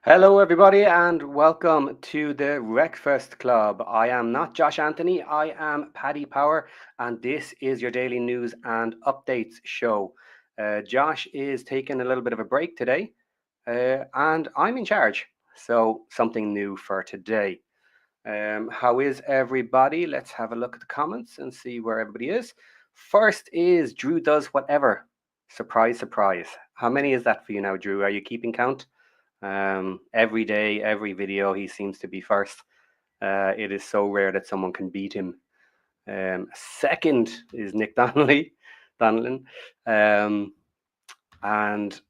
Hello, everybody, and welcome to the WREXfast Club. I am not Josh Anthony, I am Paddy Power, and this is your daily news and updates show. Josh is taking a little bit of a break today, and I'm in charge, so something new for today. How is everybody? Let's have a look at the comments and see where everybody is. First is Drew does whatever. Surprise, surprise. How many is that for you now, Drew? Are you keeping count? Every day, every video, he seems to be first. It is so rare that someone can beat him. Second is Nick Donnellan. And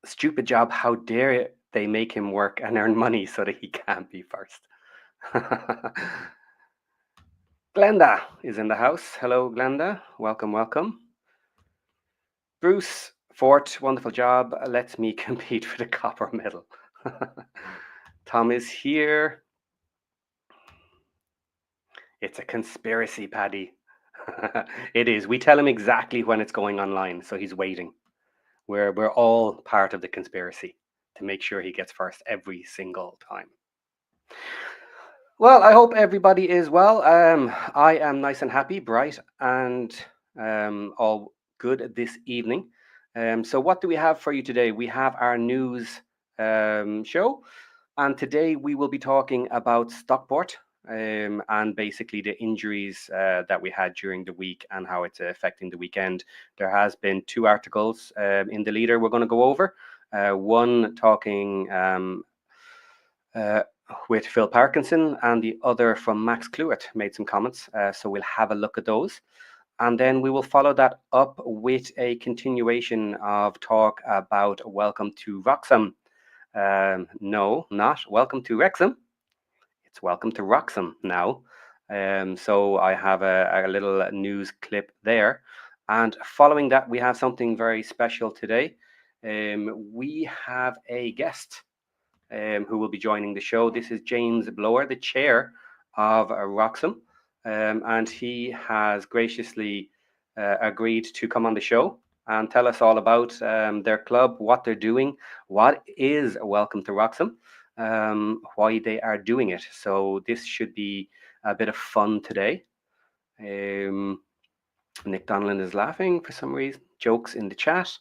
stupid job, how dare they make him work and earn money so that he can't be first. Glenda is in the house. Hello, Glenda. Welcome, welcome. Bruce Fort, wonderful job. Let me compete for the copper medal. Tom is here. It's a conspiracy, Paddy. It is. We tell him exactly when it's going online, so he's waiting. We're all part of the conspiracy to make sure he gets first every single time. Well, I hope everybody is well. I am nice and happy, bright, and all good this evening. So, what do we have for you today? We have our news show, and today we will be talking about Stockport and basically the injuries that we had during the week and how it's affecting the weekend. There has been two articles in the leader we're going to go over. One talking with Phil Parkinson, and the other from Max Cluett made some comments. So we'll have a look at those. And then we will follow that up with a continuation of talk about Welcome to Wroxham. No, not Welcome to Wrexham. It's Welcome to Wroxham now. So I have a little news clip there. And following that, we have something very special today. We have a guest who will be joining the show. This is James Blower, the chair of Wroxham, and he has graciously agreed to come on the show and tell us all about their club, what they're doing, what is Welcome to Wroxham, why they are doing it. So this should be a bit of fun today. Nick Donnellan is laughing for some reason. Jokes in the chat.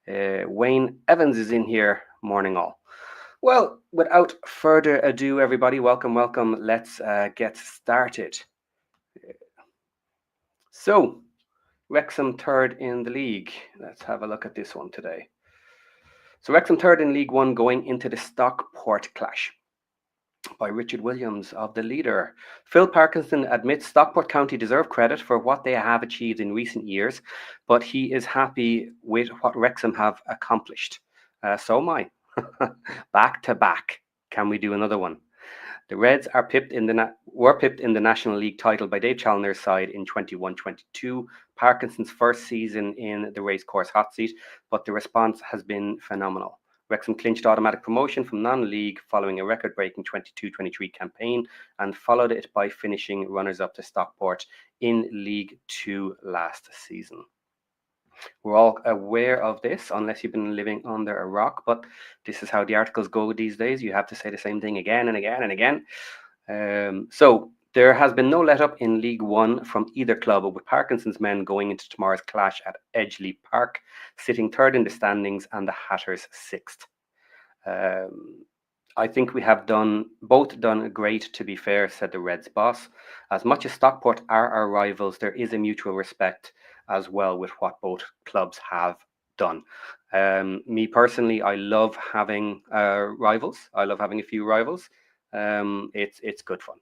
Wayne Evans is in here. Morning all. Well, without further ado, everybody, welcome, welcome. Let's get started. So, Wrexham third in the league. Let's have a look at this one today. So, Wrexham third in League One going into the Stockport clash. By Richard Williams of the Leader. Phil Parkinson admits Stockport County deserve credit for what they have achieved in recent years, but he is happy with what Wrexham have accomplished. So am I. Back to back. Can we do another one? The Reds were pipped in the National League title by Dave Challoner's side in 21-22, Parkinson's first season in the racecourse hot seat, but the response has been phenomenal. Wrexham clinched automatic promotion from non-league following a record-breaking 22-23 campaign and followed it by finishing runners-up to Stockport in League Two last season. We're all aware of this, unless you've been living under a rock, but this is how the articles go these days. You have to say the same thing again and again and again. So there has been no let up in League One from either club, with Parkinson's men going into tomorrow's clash at Edgeley Park, sitting third in the standings and the Hatters sixth. I think we have both done great, to be fair, said the Reds boss. As much as Stockport are our rivals, there is a mutual respect as well with what both clubs have done. Me personally, I love having rivals. I love having a few rivals. It's good fun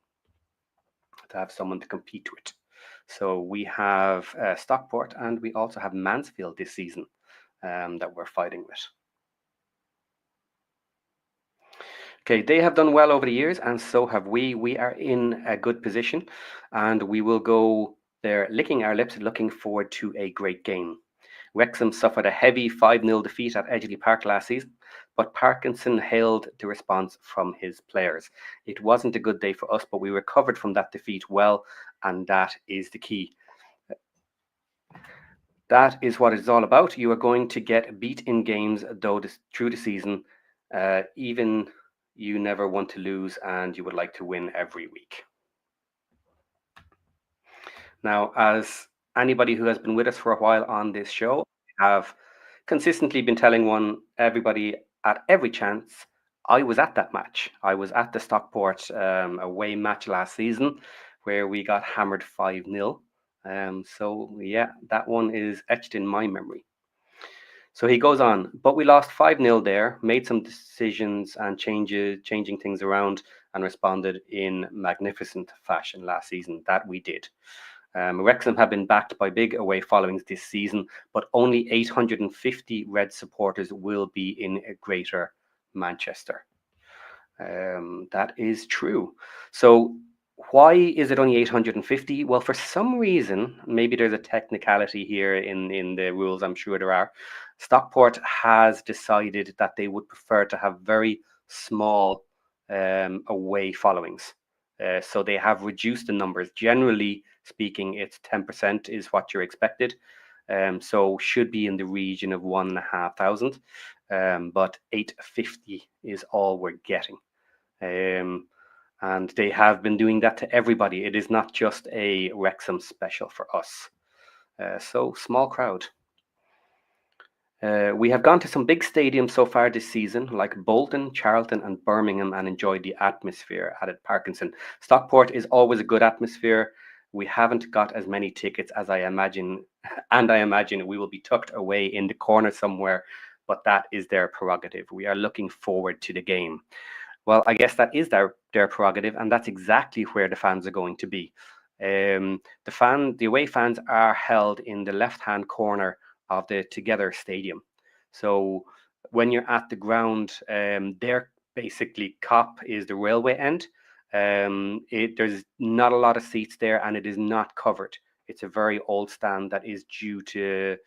to have someone to compete with. So we have Stockport, and we also have Mansfield this season that we're fighting with. Okay, they have done well over the years, and so have we. We are in a good position, and we will go there licking our lips, looking forward to a great game. Wrexham suffered a heavy 5-0 defeat at Edgeley Park last season, but Parkinson hailed the response from his players. It wasn't a good day for us, but we recovered from that defeat well, and that is the key. That is what it's all about. You are going to get beat in games, though, through the season, even you never want to lose and you would like to win every week. Now, as anybody who has been with us for a while on this show, have consistently been telling everybody at every chance, I was at that match. I was at the Stockport away match last season where we got hammered 5-0. So yeah, that one is etched in my memory. So he goes on, but we lost 5-0 there, made some decisions and changing things around, and responded in magnificent fashion last season. That we did. Wrexham have been backed by big away followings this season, but only 850 Red supporters will be in Greater Manchester. That is true. So why is it only 850? Well, for some reason, maybe there's a technicality here in the rules, I'm sure there are. Stockport has decided that they would prefer to have very small away followings. So they have reduced the numbers. Generally speaking, it's 10% is what you're expected. So should be in the region of 1,500. But 850 is all we're getting. And they have been doing that to everybody. It is not just a Wrexham special for us. So small crowd. We have gone to some big stadiums so far this season, like Bolton, Charlton, and Birmingham, and enjoyed the atmosphere, added Parkinson. Stockport is always a good atmosphere. We haven't got as many tickets as I imagine, and I imagine we will be tucked away in the corner somewhere, but that is their prerogative. We are looking forward to the game. Well, I guess that is their prerogative, and that's exactly where the fans are going to be. The away fans are held in the left-hand corner of the Together Stadium. So when you're at the ground, their basically cop is the railway end. There's not a lot of seats there, and it is not covered. It's a very old stand that is due to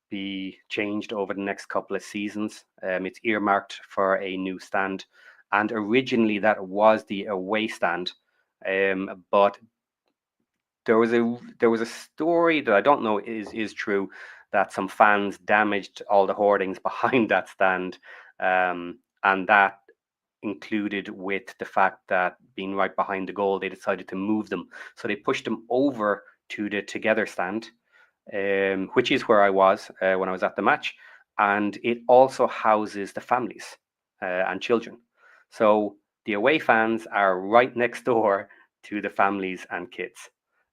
be changed over the next couple of seasons. It's earmarked for a new stand, and originally that was the away stand, but there was a story that I don't know is true, that some fans damaged all the hoardings behind that stand, and that included with the fact that being right behind the goal, they decided to move them, so they pushed them over to the Together stand, which is where I was when I was at the match, and it also houses the families and children. So the away fans are right next door to the families and kids.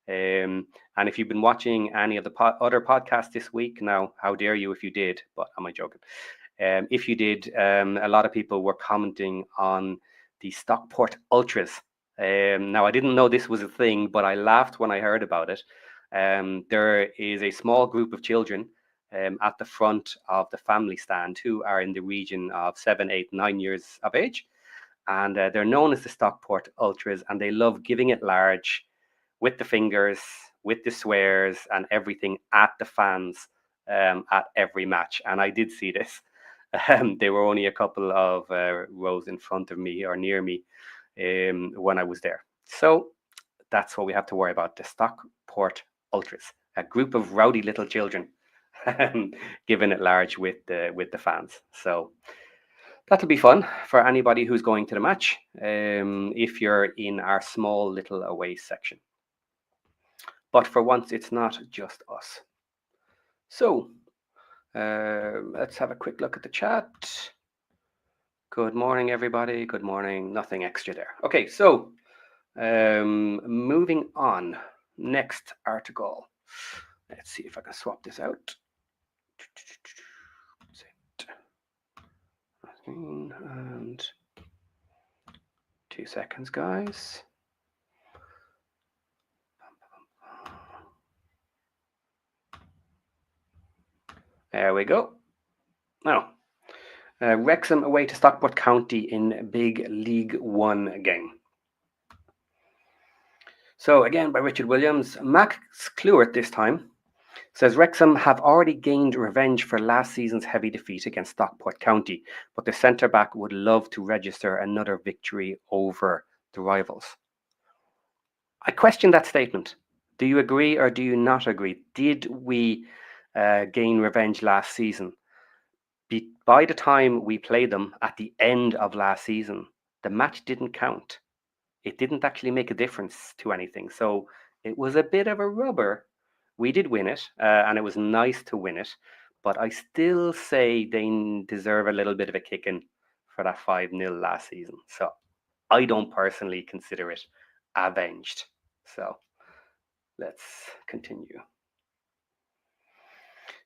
And if you've been watching any of the other podcasts this week, now, how dare you if you did, but am I joking? If you did, a lot of people were commenting on the Stockport Ultras. Now, I didn't know this was a thing, but I laughed when I heard about it. There is a small group of children at the front of the family stand who are in the region of 7, 8, 9 years of age. And they're known as the Stockport Ultras, and they love giving it large with the fingers, with the swears and everything at the fans at every match. And I did see this. They were only a couple of rows in front of me or near me when I was there. So that's what we have to worry about, the Stockport Ultras, a group of rowdy little children giving it large with the fans. So that'll be fun for anybody who's going to the match, if you're in our small little away section. But for once, it's not just us. So let's have a quick look at the chat. Good morning, everybody. Good morning. Nothing extra there. Okay, so moving on. Next article. Let's see if I can swap this out. And 2 seconds, guys. There we go. Now, Wrexham away to Stockport County in big League One game. So again by Richard Williams. Max Clewert this time says Wrexham have already gained revenge for last season's heavy defeat against Stockport County, but the centre-back would love to register another victory over the rivals. I question that statement. Do you agree or do you not agree? Did we gain revenge last season? By the time we played them at the end of last season, the match didn't count. It didn't actually make a difference to anything. So it was a bit of a rubber. We did win it, and it was nice to win it. But I still say they deserve a little bit of a kicking for that 5-0 last season. So I don't personally consider it avenged. So let's continue.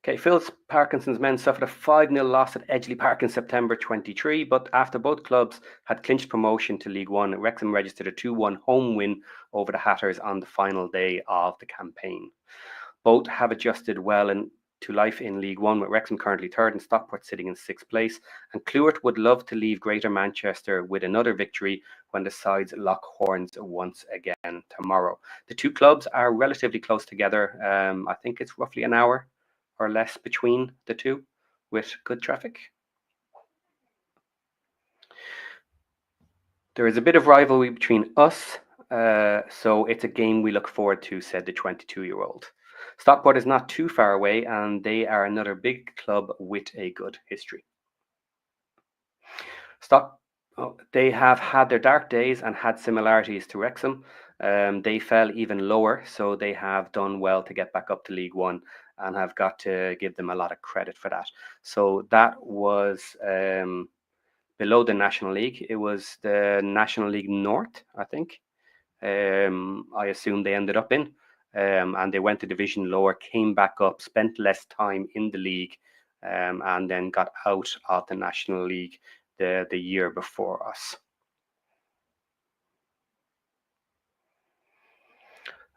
Okay, Phil's Parkinson's men suffered a 5-0 loss at Edgeley Park in September 23, but after both clubs had clinched promotion to League One, Wrexham registered a 2-1 home win over the Hatters on the final day of the campaign. Both have adjusted well to life in League One, with Wrexham currently third and Stockport sitting in sixth place. And Clewett would love to leave Greater Manchester with another victory when the sides lock horns once again tomorrow. The two clubs are relatively close together. I think it's roughly an hour or less between the two, with good traffic. There is a bit of rivalry between us, so it's a game we look forward to, said the 22-year-old. Stockport is not too far away, and they are another big club with a good history. They have had their dark days and had similarities to Wrexham. They fell even lower, so they have done well to get back up to League One, and have got to give them a lot of credit for that. So that was below the National League. It was the National League North, I think. I assume they ended up in. And they went to division lower, came back up, spent less time in the league, and then got out of the National League the year before us.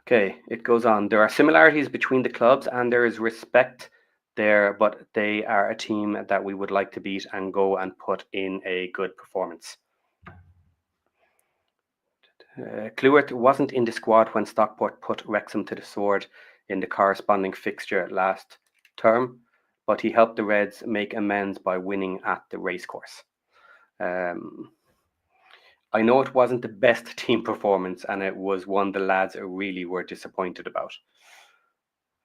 Okay, it goes on. There are similarities between the clubs and there is respect there, but they are a team that we would like to beat and go and put in a good performance. Clewett wasn't in the squad when Stockport put Wrexham to the sword in the corresponding fixture last term, but he helped the Reds make amends by winning at the racecourse. I know it wasn't the best team performance, and it was one the lads really were disappointed about.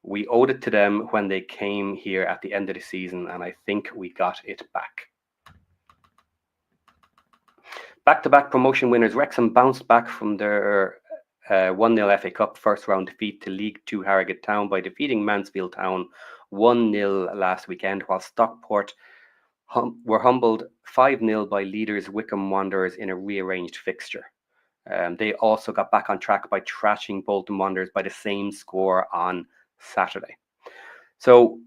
We owed it to them when they came here at the end of the season, and I think we got it back. Back-to-back promotion winners, Wrexham bounced back from their 1-0 FA Cup first round defeat to League 2 Harrogate Town by defeating Mansfield Town 1-0 last weekend, while Stockport were humbled 5-0 by leaders Wycombe Wanderers in a rearranged fixture. They also got back on track by trashing Bolton Wanderers by the same score on Saturday. So,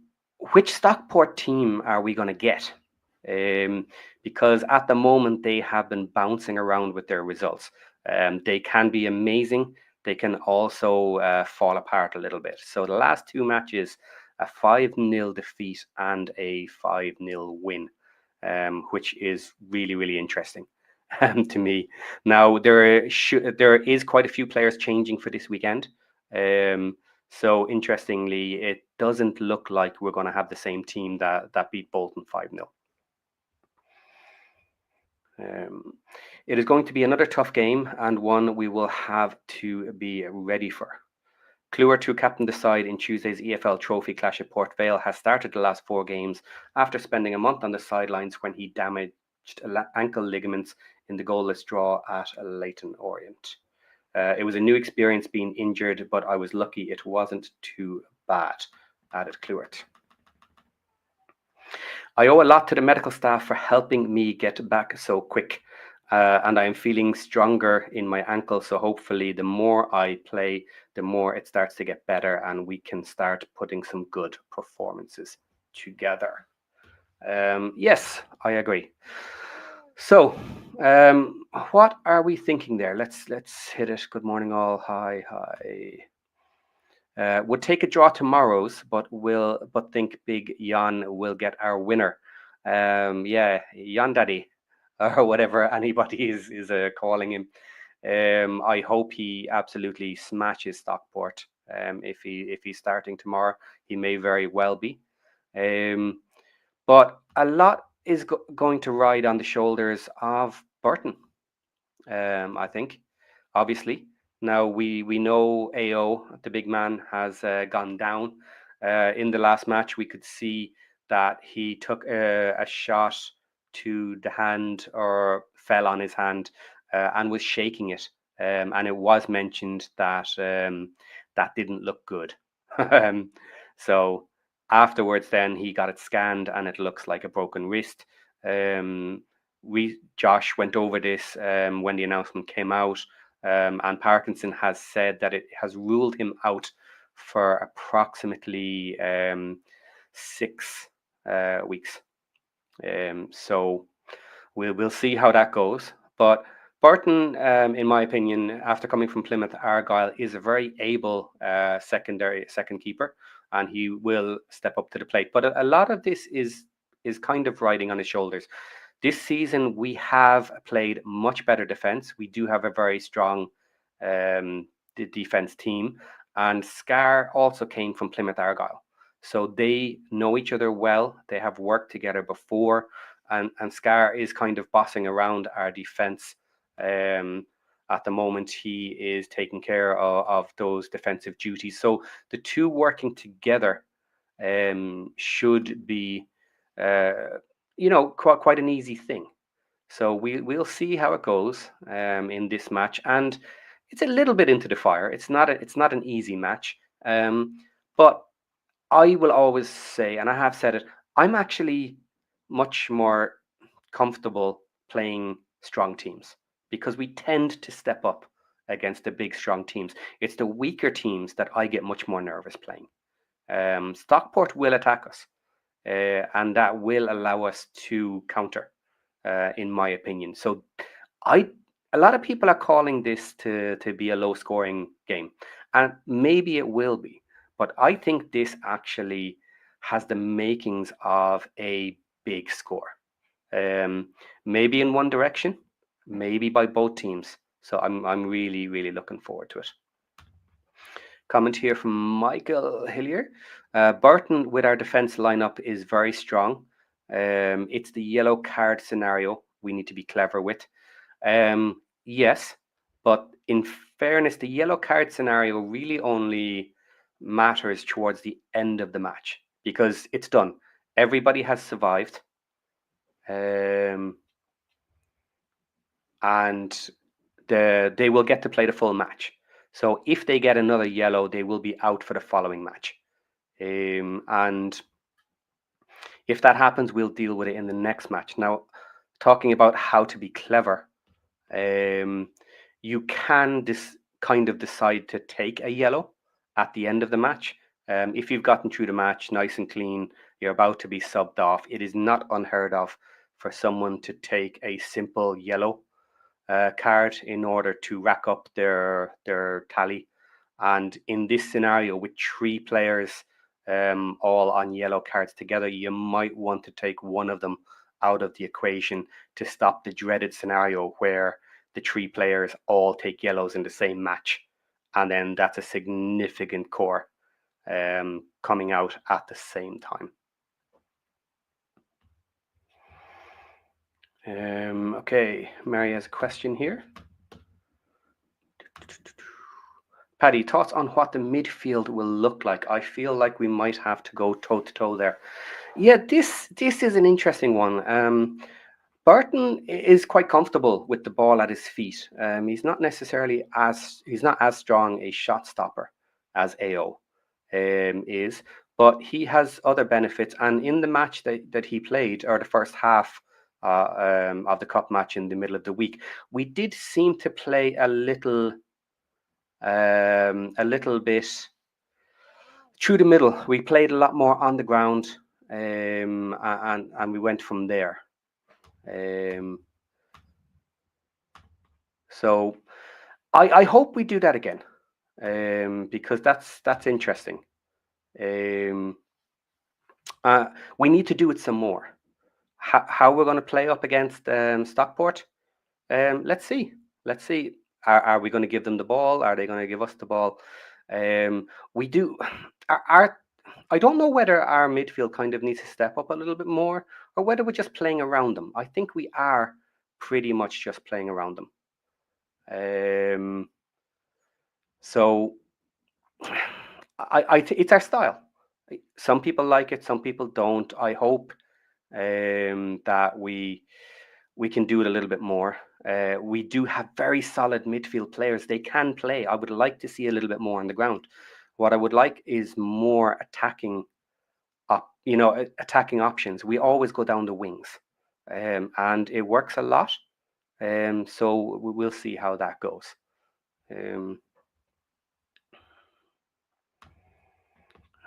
which Stockport team are we going to get? Because at the moment they have been bouncing around with their results. They can be amazing. They can also fall apart a little bit. So the last two matches, a 5-0 defeat and a 5-0 win, which is really, really interesting to me. Now, there is quite a few players changing for this weekend. So interestingly, it doesn't look like we're going to have the same team that beat Bolton 5-0. It is going to be another tough game and one we will have to be ready for. Clewett, who captained the side in Tuesday's EFL Trophy clash at Port Vale, has started the last 4 games after spending a month on the sidelines when he damaged ankle ligaments in the goalless draw at Leyton Orient. It was a new experience being injured, but I was lucky it wasn't too bad, added Clewett. I owe a lot to the medical staff for helping me get back so quick, and I am feeling stronger in my ankle, so hopefully the more I play, the more it starts to get better and we can start putting some good performances together. Yes, I agree. So, what are we thinking there? Let's hit it. Good morning, all. Hi. Would take a draw tomorrow's, but think Big Jan will get our winner. Yeah, Jan Daddy, or whatever anybody is calling him. I hope he absolutely smashes Stockport. If he's starting tomorrow, he may very well be. But a lot is going to ride on the shoulders of Burton. I think, obviously. Now we know AO, the big man, has gone down. In the last match, we could see that he took a shot to the hand or fell on his hand and was shaking it. And it was mentioned that that didn't look good. So afterwards, then he got it scanned, and it looks like a broken wrist. Josh went over this when the announcement came out, and Parkinson has said that it has ruled him out for approximately 6 weeks. So we'll see how that goes. But Burton, in my opinion, after coming from Plymouth Argyle, is a very able second keeper, and he will step up to the plate. But a lot of this is kind of riding on his shoulders. This season, we have played much better defence. We do have a very strong defence team, and Scar also came from Plymouth Argyle. So they know each other well. They have worked together before, and Scar is kind of bossing around our defence. At the moment, he is taking care of those defensive duties. So the two working together should be, quite an easy thing. So we'll see how it goes in this match, and it's a little bit into the fire. It's not an easy match, but I will always say, and I have said it, I'm actually much more comfortable playing strong teams because we tend to step up against the big, strong teams. It's the weaker teams that I get much more nervous playing. Stockport will attack us, and that will allow us to counter, in my opinion. So a lot of people are calling this to be a low-scoring game, and maybe it will be. But I think this actually has the makings of a big score. Maybe in one direction, maybe by both teams. So I'm really, really looking forward to it. Comment here from Michael Hillier. Burton with our defence lineup is very strong. It's the yellow card scenario we need to be clever with. Yes, but in fairness, the yellow card scenario really only matters towards the end of the match because it's done. Everybody has survived. And they will get to play the full match. So if they get another yellow, they will be out for the following match. And if that happens, we'll deal with it in the next match. Now, talking about how to be clever, you can kind of decide to take a yellow at the end of the match. If you've gotten through the match nice and clean, you're about to be subbed off. It is not unheard of for someone to take a simple yellow card in order to rack up their tally. And in this scenario, with 3 players all on yellow cards together, you might want to take one of them out of the equation to stop the dreaded scenario where the 3 players all take yellows in the same match, and then that's a significant core coming out at the same time. Okay, Mary has a question here. Paddy, thoughts on what the midfield will look like? I feel like we might have to go toe to toe there. Yeah, this is an interesting one. Burton is quite comfortable with the ball at his feet. He's not as strong a shot stopper as AO is, but he has other benefits. And in the match that he played, or the first half of the cup match in the middle of the week, we did seem to play a little bit through the middle. We played a lot more on the ground, and we went from there. So I hope we do that again, because that's interesting. We need to do it some more. How we're going to play up against Stockport? Let's see. Are we going to give them the ball? Are they going to give us the ball? We do. I don't know whether our midfield kind of needs to step up a little bit more, or whether we're just playing around them. I think we are pretty much just playing around them. So it's our style. Some people like it, some people don't. I hope that we we can do it a little bit more. We do have very solid midfield players. They can play. I would like to see a little bit more on the ground. What I would like is more attacking attacking options. We always go down the wings, and it works a lot. So we'll see how that goes.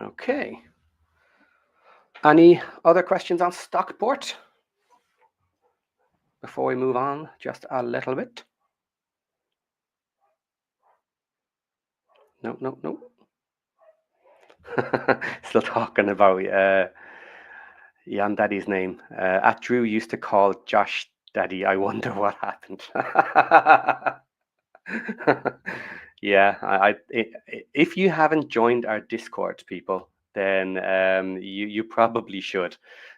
Okay. Any other questions on Stockport before we move on just a little bit? No. Still talking about Jan Daddy's name. At Drew used to call Josh Daddy. I wonder what happened. Yeah, if you haven't joined our Discord, people, then you probably should,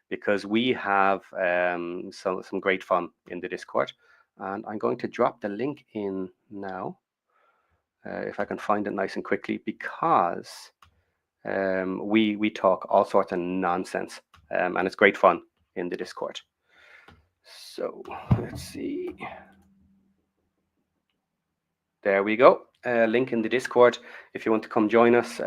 because we have some great fun in the Discord, and I'm going to drop the link in now, if I can find it nice and quickly, because we talk all sorts of nonsense, and it's great fun in the Discord. So let's see. There we go. Link in the Discord if you want to come join us.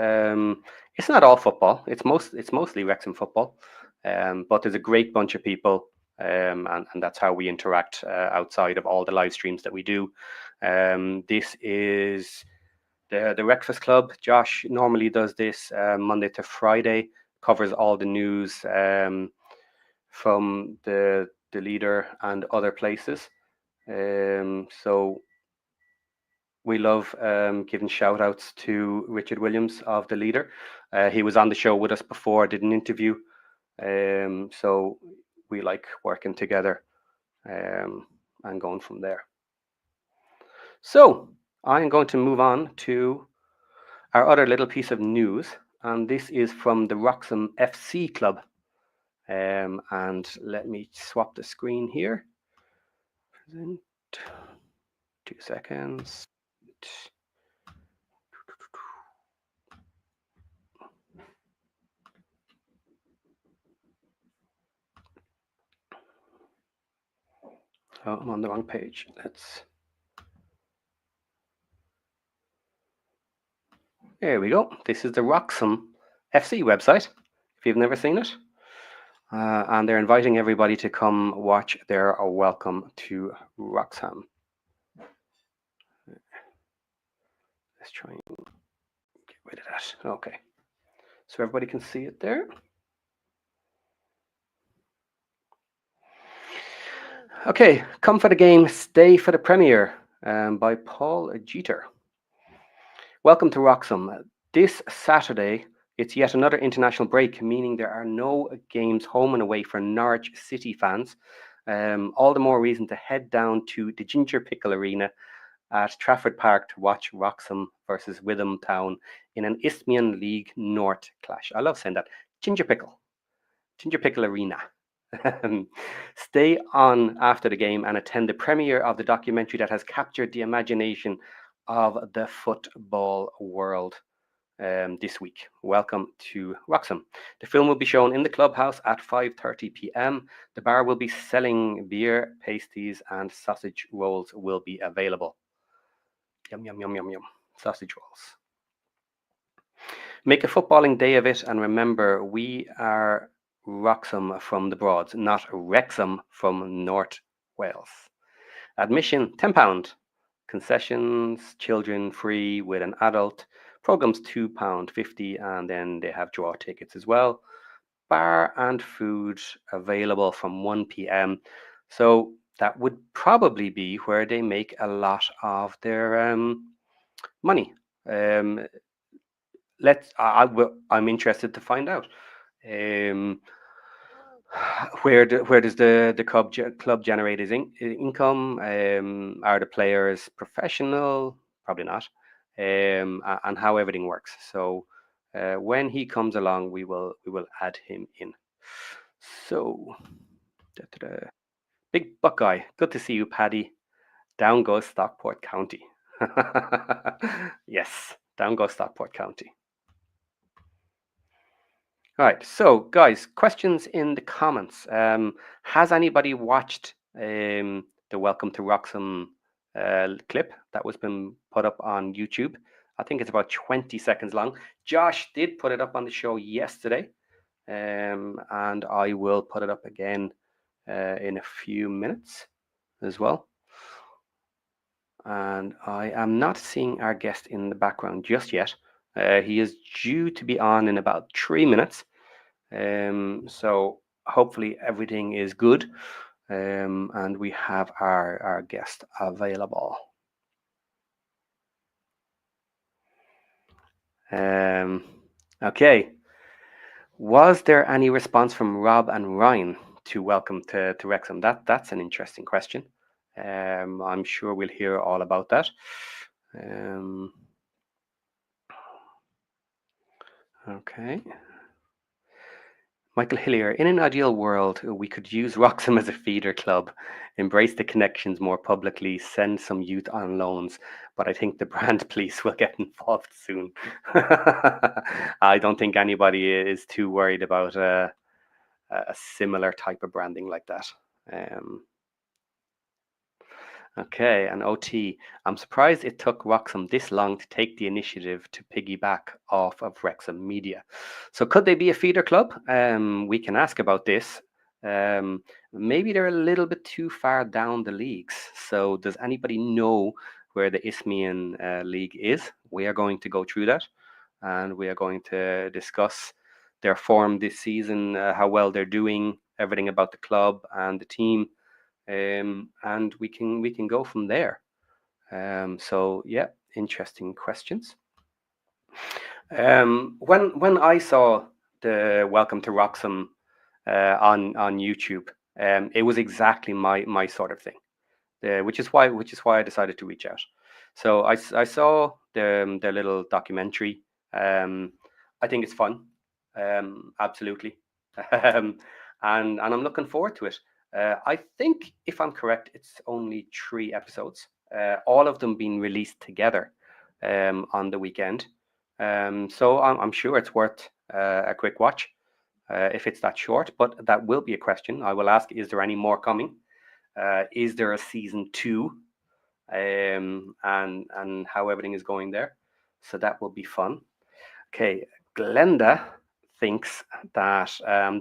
It's not all football. It's mostly Wrexham football, but there's a great bunch of people, and that's how we interact outside of all the live streams that we do. This is the WREXfast Club. Josh normally does this Monday to Friday, covers all the news from the leader and other places. So we love giving shout outs to Richard Williams of the leader. He was on the show with us before, did an interview. So we like working together and going from there. So I'm going to move on to our other little piece of news, and this is from the Wroxham FC club. And let me swap the screen here. 2 seconds. Oh, I'm on the wrong page. There we go. This is the Wroxham FC website, if you've never seen it. And they're inviting everybody to come watch their welcome to Wroxham. Let's try and get rid of that. Okay. So everybody can see it there. Okay, come for the game, stay for the premiere, by Paul Jeter. Welcome to Wroxham. This Saturday, it's yet another international break, meaning there are no games home and away for Norwich City fans. All the more reason to head down to the Ginger Pickle Arena at Trafford Park to watch Wroxham versus Witham Town in an Isthmian League North clash. I love saying that. Ginger Pickle Arena. Stay on after the game and attend the premiere of the documentary that has captured the imagination of the football world this week. Welcome to Wroxham. The film will be shown in the clubhouse at 5:30 p.m. The bar will be selling beer, pasties, and sausage rolls will be available. Yum, yum, yum, yum, yum. Sausage rolls. Make a footballing day of it, and remember, we are Wroxham from the Broads, not Wrexham from North Wales. Admission £10. Concessions, children free with an adult. Programs £2.50, and then they have draw tickets as well. Bar and food available from 1 p.m. So that would probably be where they make a lot of their money. I'm interested to find out. Where does the club generate its income? Are the players professional? Probably not. And how everything works. So when he comes along, we will add him in. So Big Buckeye, good to see you, Paddy. Down goes Stockport County. Yes, down goes Stockport County. All right, so guys, questions in the comments. Has anybody watched the Welcome to Wroxham clip that was been put up on YouTube. I think it's about 20 seconds long. Josh did put it up on the show yesterday, and I will put it up again in a few minutes as well. And I am not seeing our guest in the background just yet. He is due to be on in about 3 minutes. So hopefully everything is good, and we have our guest available. Okay. Was there any response from Rob and Ryan to welcome to Wrexham? That's an interesting question. I'm sure we'll hear all about that. Okay. Michael Hillier, in an ideal world, we could use Wroxham as a feeder club, embrace the connections more publicly, send some youth on loans, but I think the brand police will get involved soon. I don't think anybody is too worried about a similar type of branding like that. Okay, and OT, I'm surprised it took Wroxham this long to take the initiative to piggyback off of Wrexham Media. So could they be a feeder club? We can ask about this. Maybe they're a little bit too far down the leagues. So does anybody know where the Isthmian League is? We are going to go through that, and we are going to discuss their form this season, how well they're doing, everything about the club and the team. And we can go from there. So yeah, interesting questions. When I saw the Welcome to Wroxham on YouTube, it was exactly my sort of thing, which is why I decided to reach out. So I saw their little documentary. I think it's fun, absolutely, and I'm looking forward to it. I think, if I'm correct, it's only 3 episodes, all of them being released together on the weekend. So I'm sure it's worth a quick watch if it's that short, but that will be a question I will ask. Is there any more coming? Is there a season 2? And how everything is going there. So that will be fun. Okay, Glenda thinks that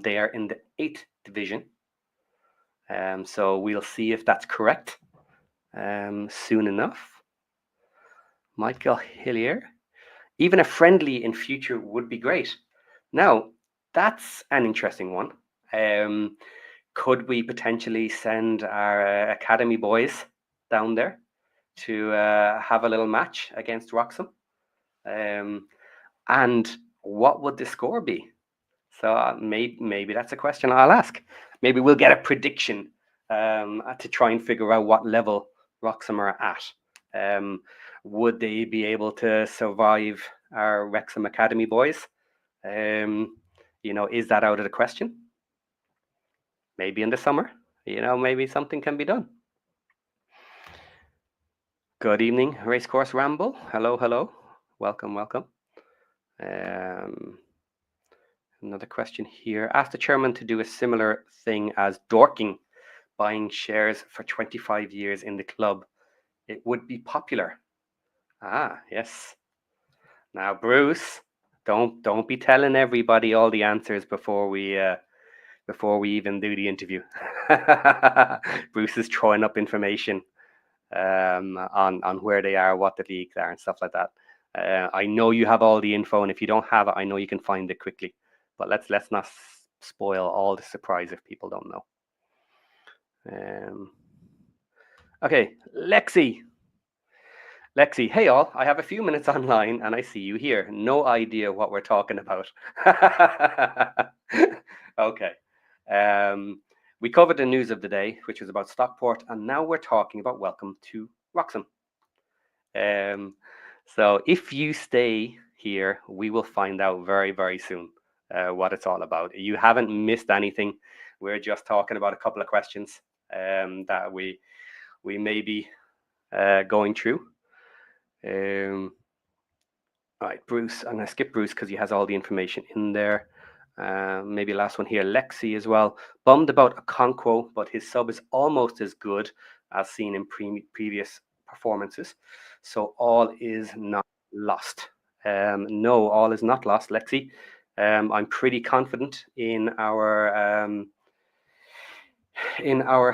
they are in the 8th division. So we'll see if that's correct soon enough. Michael Hillier, even a friendly in future would be great. Now, that's an interesting one. Could we potentially send our academy boys down there to have a little match against Wroxham? And what would the score be? So maybe that's a question I'll ask. Maybe we'll get a prediction to try and figure out what level Wroxham are at. Would they be able to survive our Wrexham Academy boys? Is that out of the question? Maybe in the summer, maybe something can be done. Good evening, Racecourse Ramble. Hello. Welcome. Another question here. Ask the chairman to do a similar thing as Dorking, buying shares for 25 years in the club. It would be popular. Ah, yes. Now, Bruce, don't be telling everybody all the answers before we even do the interview. Bruce is throwing up information on where they are, what the leagues are, and stuff like that. I know you have all the info, and if you don't have it, I know you can find it quickly. But let's not spoil all the surprise if people don't know. Okay, Lexi, hey all, I have a few minutes online and I see you here. No idea what we're talking about. Okay. We covered the news of the day, which was about Stockport, and now we're talking about Welcome to Wroxham. So if you stay here, we will find out very, very soon what it's all about. You haven't missed anything. We're just talking about a couple of questions that we may be going through. All right, Bruce, I'm going to skip Bruce because he has all the information in there. Maybe last one here, Lexi as well. Bummed about Okonkwo, but his sub is almost as good as seen in previous performances. So all is not lost. No, all is not lost, Lexi. I'm pretty confident in our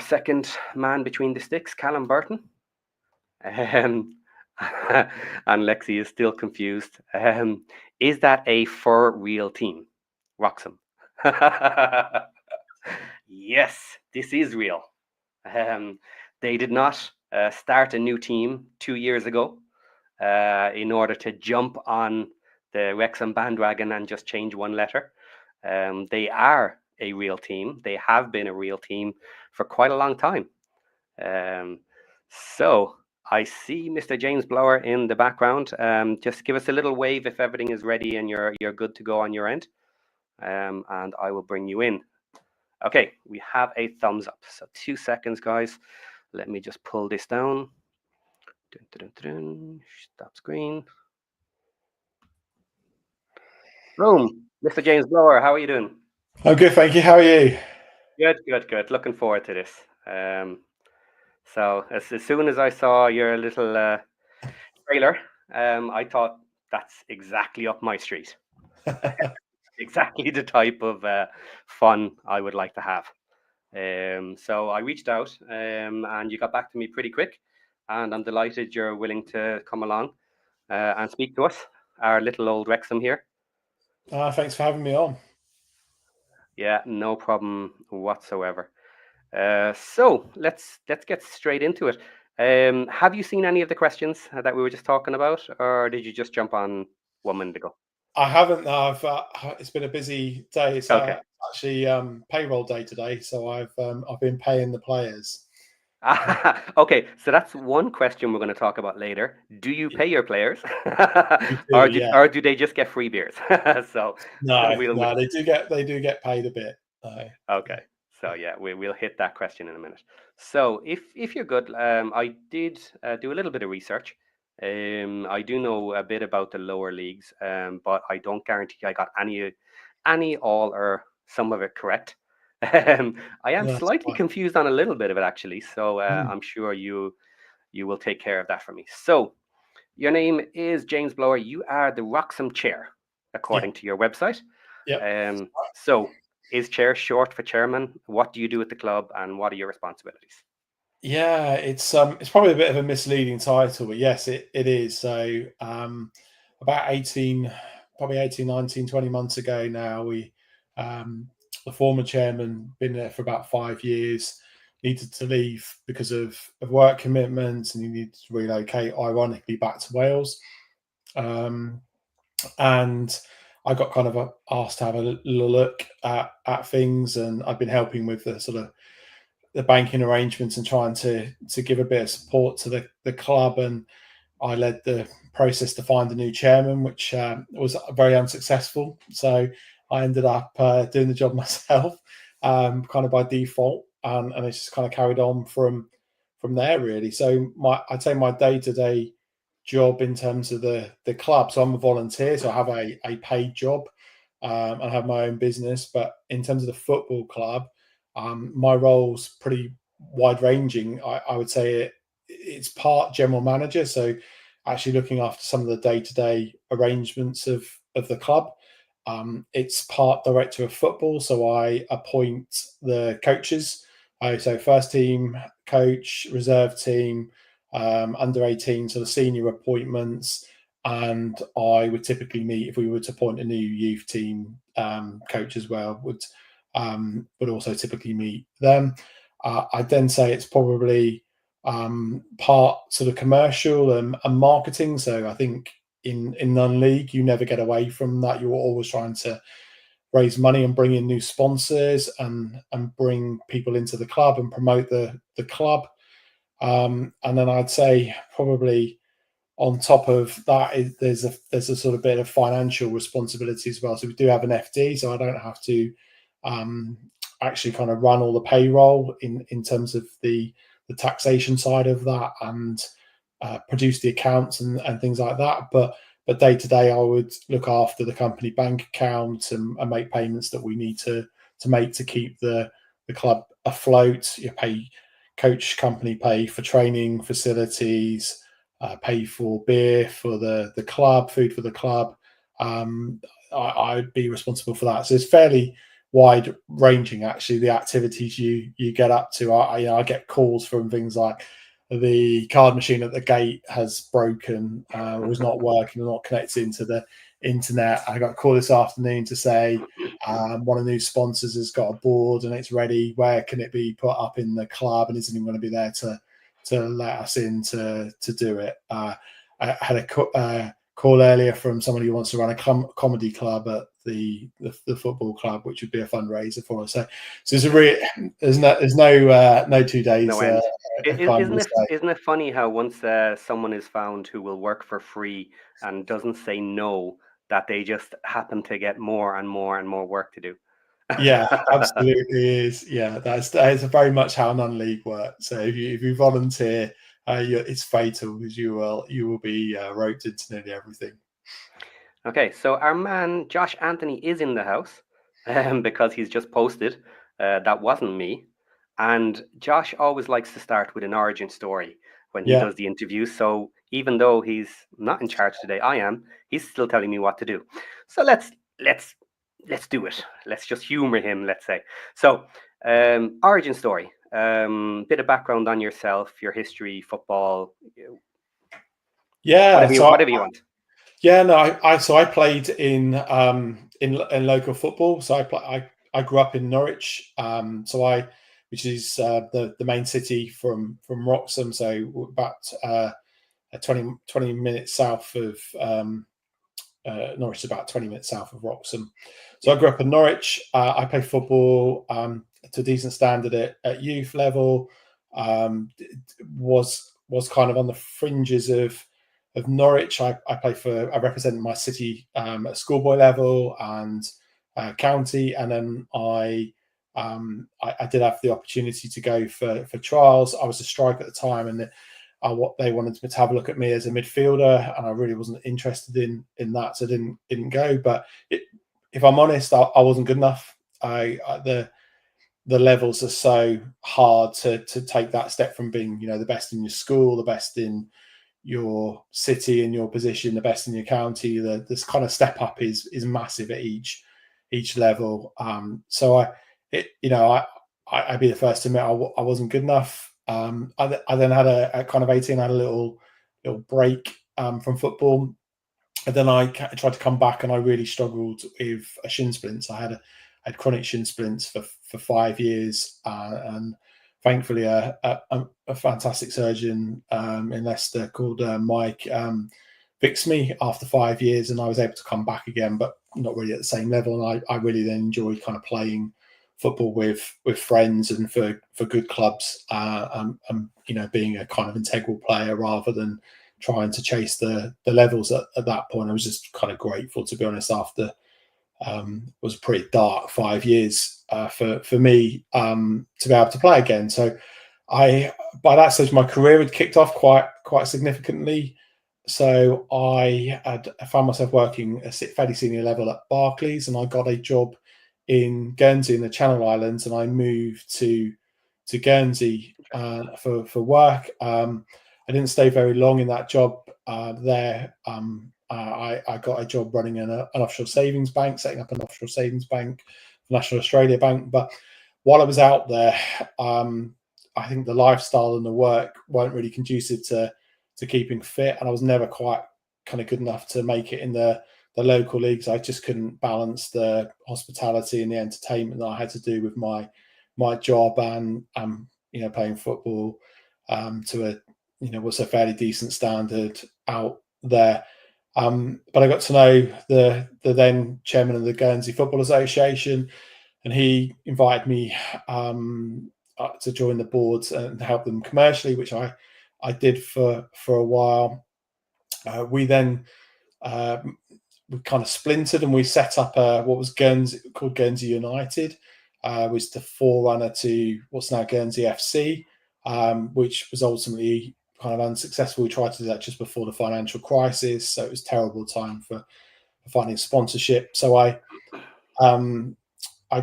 second man between the sticks, Callum Burton. Um, and Lexi is still confused. Is that a for real team? Wroxham. Yes, this is real. They did not start a new team 2 years ago in order to jump on the Wrexham bandwagon and just change one letter. They are a real team. They have been a real team for quite a long time. So I see Mr. James Blower in the background. Just give us a little wave if everything is ready and you're good to go on your end. And I will bring you in. Okay, we have a thumbs up. So 2 seconds, guys. Let me just pull this down. Dun, dun, dun, dun. Stop screen. Boom. Mr. James Blower, how are you doing? I'm good, thank you. How are you? Good, good, good. Looking forward to this. So as soon as I saw your little trailer, I thought that's exactly up my street. Exactly the type of fun I would like to have. So I reached out and you got back to me pretty quick, and I'm delighted you're willing to come along and speak to us, our little old Wrexham here. Thanks for having me on. Yeah, no problem whatsoever. So let's get straight into it. Have you seen any of the questions that we were just talking about, or did you just jump on 1 minute ago? I haven't. It's been a busy day. It's Okay. actually payroll day today, so I've been paying the players. Okay, so that's one question we're going to talk about later. Do you pay your players, We do, yeah. or do they just get free beers? So No, we'll they do get paid a bit. okay. So yeah, we'll hit that question in a minute. So if you're good, I did do a little bit of research. I do know a bit about the lower leagues, but I don't guarantee I got any, all, or some of it correct. I am That's slightly fine. confused on a little bit of it actually, so I'm sure you will take care of that for me. So your name is James Blower. You are the Wroxham chair, Yeah, according to your website. yeah, So is chair short for chairman? What do you do at the club, and what are your responsibilities? yeah. It's probably a bit of a misleading title, but yes, it is. So about 18, probably 18, 19, 20 months ago now, the former chairman, been there for about 5 years, needed to leave because of work commitments, and he needed to relocate, ironically, back to Wales. And I got kind of asked to have a little look at things, and I've been helping with the sort of the banking arrangements and trying to give a bit of support to the club. And I led the process to find a new chairman, which was very unsuccessful. So I ended up doing the job myself, kind of by default, and it's just kind of carried on from there, really. So I'd say my day-to-day job in terms of the club. So I'm a volunteer, so I have a paid job. I have my own business, but in terms of the football club, my role's pretty wide ranging. I would say it's part general manager, so actually looking after some of the day-to-day arrangements of the club. It's part director of football, so I appoint the coaches. So first team coach, reserve team, under 18, so the senior appointments. And I would typically meet, if we were to appoint a new youth team coach as well, would also typically meet them. I'd then say it's probably part sort of commercial and marketing. So I think in non-league, you never get away from that. You're always trying to raise money and bring in new sponsors and bring people into the club and promote the club. And then I'd say probably on top of that, there's a sort of bit of financial responsibility as well. So we do have an FD, so I don't have to actually kind of run all the payroll in terms of the taxation side of that, and produce the accounts and things like that. But but day to day, I would look after the company bank account and make payments that we need to make to keep the club afloat. You pay coach company, pay for training facilities, pay for beer for the club, food for the club. I'd be responsible for that. So it's fairly wide ranging, actually, the activities you get up to. I get calls from things like the card machine at the gate has broken, was not working, or not connected into the internet. I got a call this afternoon to say one of the new sponsors has got a board and it's ready. Where can it be put up in the club? And isn't anyone going to be there to let us in to do it? I had a call earlier from somebody who wants to run a comedy club at the football club, which would be a fundraiser for us. So there's no 2 days. No end. Isn't it funny how once someone is found who will work for free and doesn't say no, that they just happen to get more and more and more work to do? Yeah, absolutely is. Yeah, that is very much how non-league works. So if you volunteer, it's fatal, because you will be roped into nearly everything. Okay, so our man Josh Anthony is in the house, because he's just posted. That wasn't me. And Josh always likes to start with an origin story when he does the interview. So even though he's not in charge today, I am. He's still telling me what to do. So let's do it. Let's just humor him. Let's say so. Origin story. Bit of background on yourself, your history, football. Yeah, whatever you want. Yeah, no, I played in local football. So I grew up in Norwich. Which is the main city from Wroxham. So about 20 minutes south of Norwich, about 20 minutes south of Wroxham. So I grew up in Norwich. I played football to a decent standard at youth level. Was kind of on the fringes of Norwich. I represented my city at schoolboy level and county, and then I did have the opportunity to go for trials. I was a striker at the time, and what they wanted to have a look at me as a midfielder, and I really wasn't interested in that, so didn't go. But if I'm honest, I wasn't good enough. The levels are so hard to take that step from being, the best in your school, the best in your city and your position, the best in your county. This kind of step up is massive at each level. So I'd be the first to admit I wasn't good enough. I then had a kind of 18, I had a little break from football, and then I tried to come back, and I really struggled with a shin splints. I had chronic shin splints for 5 years, and thankfully a fantastic surgeon in Leicester called Mike fixed me after 5 years, and I was able to come back again, but not really at the same level. And I really then enjoyed kind of playing football with friends and for good clubs, and being a kind of integral player rather than trying to chase the levels at that point. I was just kind of grateful, to be honest, after was a pretty dark 5 years for me to be able to play again. So by that stage my career had kicked off quite significantly. So I found myself working a fairly senior level at Barclays, and I got a job in Guernsey in the Channel Islands, and I moved to Guernsey for work. I didn't stay very long in that job there. I got a job running an offshore savings bank, setting up an offshore savings bank, National Australia Bank. But while I was out there, I think the lifestyle and the work weren't really conducive to keeping fit, and I was never quite kind of good enough to make it in the local leagues. I just couldn't balance the hospitality and the entertainment that I had to do with my job and playing football to a was a fairly decent standard out there. But I got to know the then chairman of the Guernsey Football Association, and he invited me to join the boards and help them commercially, which I did for a while. We then we kind of splintered, and we set up what was called Guernsey United, was the forerunner to what's now Guernsey FC, which was ultimately kind of unsuccessful. We tried to do that just before the financial crisis, so it was a terrible time for finding sponsorship. So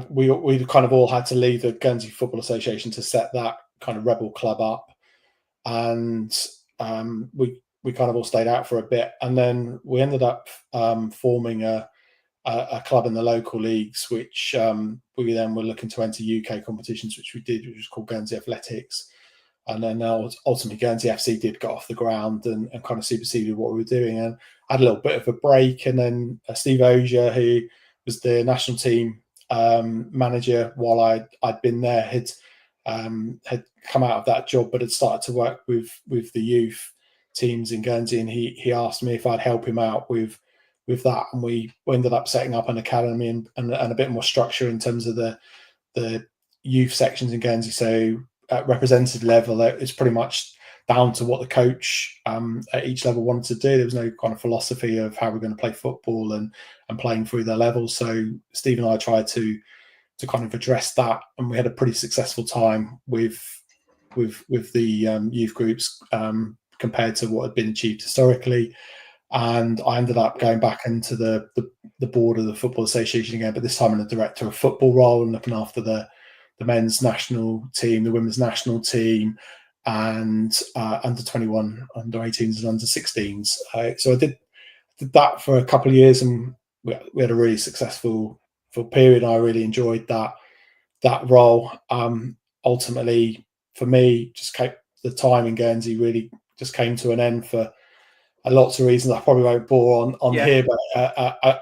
we kind of all had to leave the Guernsey Football Association to set that kind of rebel club up, and we kind of all stayed out for a bit, and then we ended up forming a club in the local leagues, which we then were looking to enter UK competitions, which we did, which was called Guernsey Athletics. And then ultimately Guernsey FC did get off the ground and kind of superseded what we were doing, and had a little bit of a break. And then Steve Ozier, who was the national team manager while I'd been there, had come out of that job, but had started to work with the youth teams in Guernsey, and he asked me if I'd help him out with that, and we ended up setting up an academy and a bit more structure in terms of the youth sections in Guernsey. So at representative level, it's pretty much down to what the coach at each level wanted to do. There was no kind of philosophy of how we're going to play football and playing through their levels. So Steve and I tried to kind of address that, and we had a pretty successful time with the youth groups compared to what had been achieved historically. And I ended up going back into the board of the Football Association again, but this time in the director of football role and looking after the men's national team, the women's national team, and under 21, under 18s, and under 16s. So I did that for a couple of years, and we had a really successful period. I really enjoyed that role. Ultimately, for me, the time in Guernsey really just came to an end for lots of reasons I probably won't bore on here, but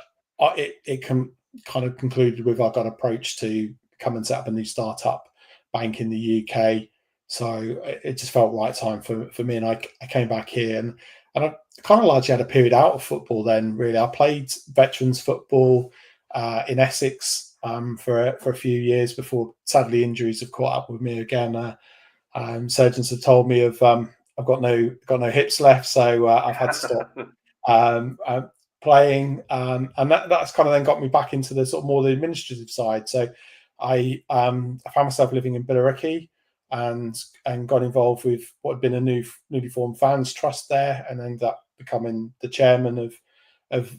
it kind of concluded with I got approached to come and set up a new startup bank in the UK. So it just felt right time for me, and I came back here, and I kind of largely had a period out of football then. Really, I played veterans football in Essex for a few years before sadly injuries have caught up with me again. Surgeons have told me I've got no hips left, so I've had to stop playing, and that's kind of then got me back into the sort of more the administrative side. So I found myself living in Billericay and got involved with what had been a newly formed fans trust there, and ended up becoming the chairman of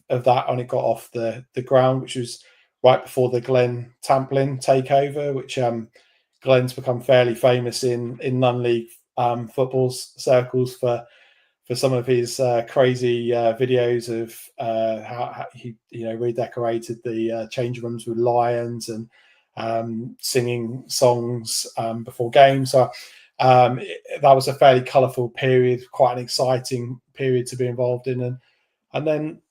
that. And it got off the ground, which was right before the Glenn Tamplin takeover, which Glenn's become fairly famous in non-league football circles for some of his crazy videos of how he redecorated the change rooms with lions and singing songs before games. So that was a fairly colourful period, quite an exciting period to be involved in. And then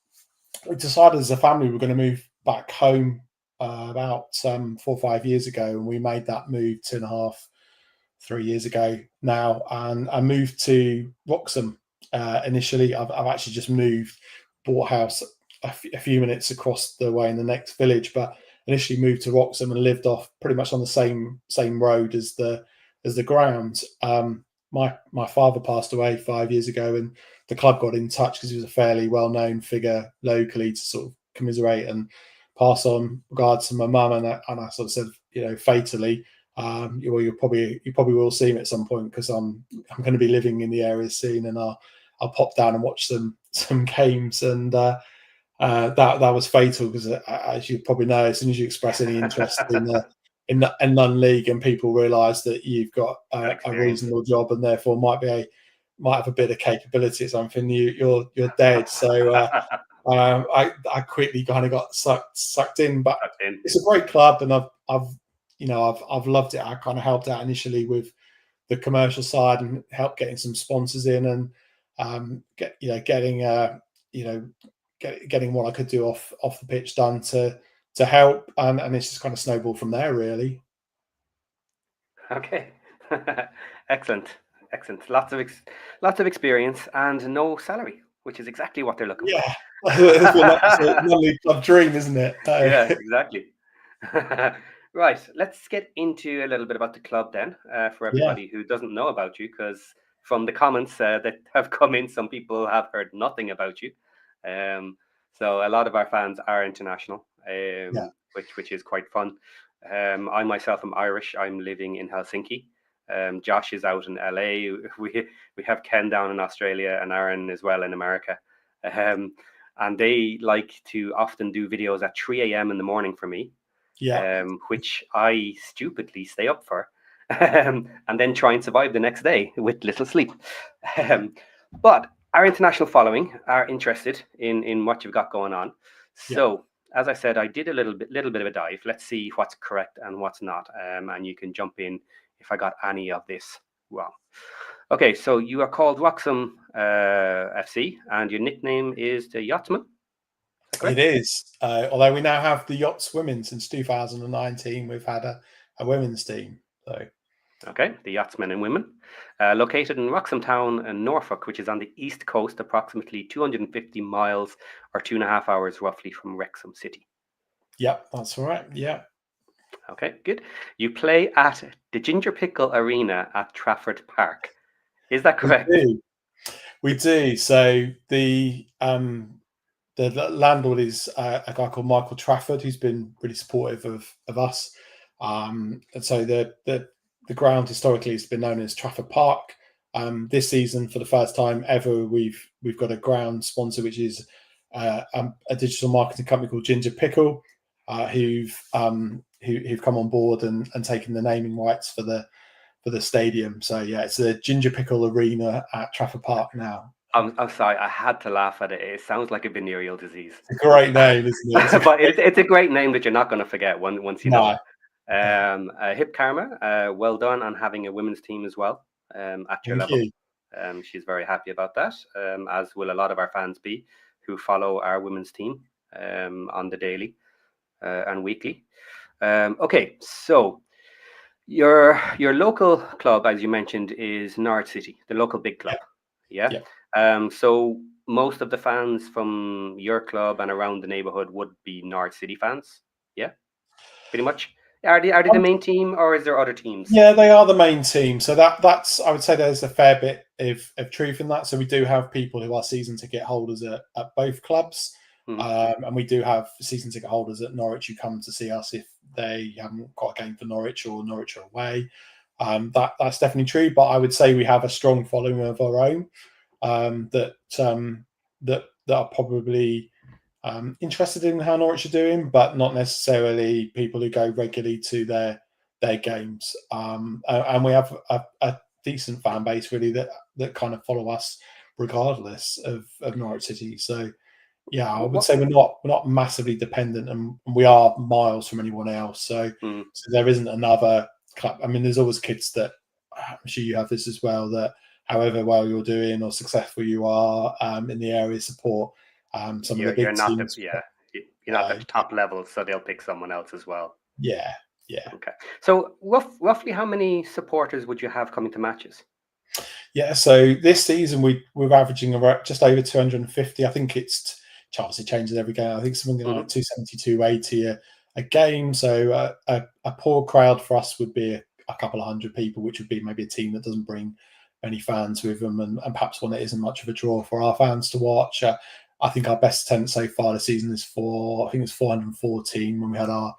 we decided as a family we're going to move back home about 4 or 5 years ago, and we made that move 2.5-3 years ago now, and I moved to Wroxham. Initially, I've actually just moved, bought a house a few minutes across the way in the next village, but initially moved to Wroxham and lived off pretty much on the same road as the ground. My father passed away 5 years ago, and the club got in touch because he was a fairly well-known figure locally to sort of commiserate and pass on regards to my mum, and I sort of said, fatally, you probably will see me at some point because I'm going to be living in the area soon, and I'll pop down and watch some games, and that was fatal because, as you probably know, as soon as you express any interest in non-league and people realise that you've got a reasonable job and therefore might have a bit of capability at something, you're dead. So I quickly kind of got sucked in, but it's a great club, and I've loved it. I kind of helped out initially with the commercial side and helped getting some sponsors in, and getting what I could do off the pitch done to help, and it's just kind of snowballed from there, really. Okay. Excellent. Lots of experience and no salary, which is exactly what they're looking for. Yeah, it's a non-league club dream, isn't it? Yeah, exactly. Right, let's get into a little bit about the club then, for everybody who doesn't know about you, because from the comments that have come in, some people have heard nothing about you. So a lot of our fans are international, which is quite fun. I myself am Irish. I'm living in Helsinki. Josh is out in LA. We have Ken down in Australia and Aaron as well in America. And they like to often do videos at 3 a.m. in the morning for me, which I stupidly stay up for, and then try and survive the next day with little sleep. But our international following are interested in what you've got going on. So, as I said, I did a little bit of a dive. Let's see what's correct and what's not, and you can jump in if I got any of this wrong. Okay, so you are called Wroxham FC, and your nickname is the Yachtsman. It is. Although we now have the Yachts Women since 2019, we've had a women's team. So, okay, the Yachtsmen and Women, located in Wroxham Town in Norfolk, which is on the east coast, approximately 250 miles or 2.5 hours roughly from Wrexham City. Yep, that's right. Yeah. Okay, good. You play at the Ginger Pickle Arena at Trafford Park. Is that correct? We do. So the landlord is a guy called Michael Trafford, who's been really supportive of us. And so the ground historically has been known as Trafford Park. This season, for the first time ever, we've got a ground sponsor, which is a digital marketing company called Ginger Pickle, who've come on board and taken the naming rights for the stadium. So yeah, it's the Ginger Pickle Arena at Trafford Park now. I'm sorry, I had to laugh at it. It sounds like a venereal disease. It's a great name, isn't it? But it's a great name that you're not going to forget once you know it. Hip Karma, well done on having a women's team as well at your level. She's very happy about that, as will a lot of our fans be who follow our women's team on the daily and weekly. Okay, so your local club, as you mentioned, is Norwich City, the local big club. Yeah. So most of the fans from your club and around the neighborhood would be Norwich City fans. Yeah, pretty much. Are they the main team, or is there other teams? Yeah, they are the main team. So that's I would say there's a fair bit of truth in that. So we do have people who are season ticket holders at both clubs, and we do have season ticket holders at Norwich who come to see us if they haven't got a game for Norwich or Norwich are away. That's definitely true. But I would say we have a strong following of our own that are probably interested in how Norwich are doing, but not necessarily people who go regularly to their games. And we have a decent fan base really that kind of follow us regardless of Norwich City. So yeah, I would say we're not massively dependent, and we are miles from anyone else. So there isn't another club. I mean, there's always kids that I'm sure you have this as well, that however well you're doing or successful you are in the area, support some of the big teams. You're not at the top level, so they'll pick someone else as well. Yeah. Okay. So roughly how many supporters would you have coming to matches? Yeah, so this season we're averaging about just over 250. I think it's obviously changes every game. I think something like 270, 280 a game. So a poor crowd for us would be a couple of hundred people, which would be maybe a team that doesn't bring many fans with them, and perhaps one that isn't much of a draw for our fans to watch. I think our best attendance so far this season is 414 when we had our